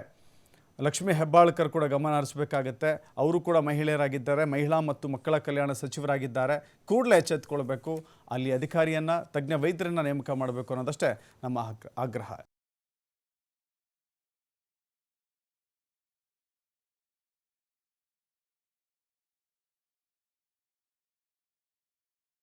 ಲಕ್ಷ್ಮೀ ಹೆಬ್ಬಾಳ್ಕರ್ ಕೂಡ ಗಮನ ಹರಿಸಬೇಕಾಗತ್ತೆ. ಅವರು ಕೂಡ ಮಹಿಳೆಯರಾಗಿದ್ದಾರೆ, ಮಹಿಳಾ ಮತ್ತು ಮಕ್ಕಳ ಕಲ್ಯಾಣ ಸಚಿವರಾಗಿದ್ದಾರೆ. ಕೂಡಲೇ ಎಚ್ಚೆತ್ತುಕೊಳ್ಬೇಕು, ಅಲ್ಲಿ ಅಧಿಕಾರಿಯನ್ನು, ತಜ್ಞ ವೈದ್ಯರನ್ನು ನೇಮಕ ಮಾಡಬೇಕು ಅನ್ನೋದಷ್ಟೇ ನಮ್ಮ ಆಗ್ರಹ.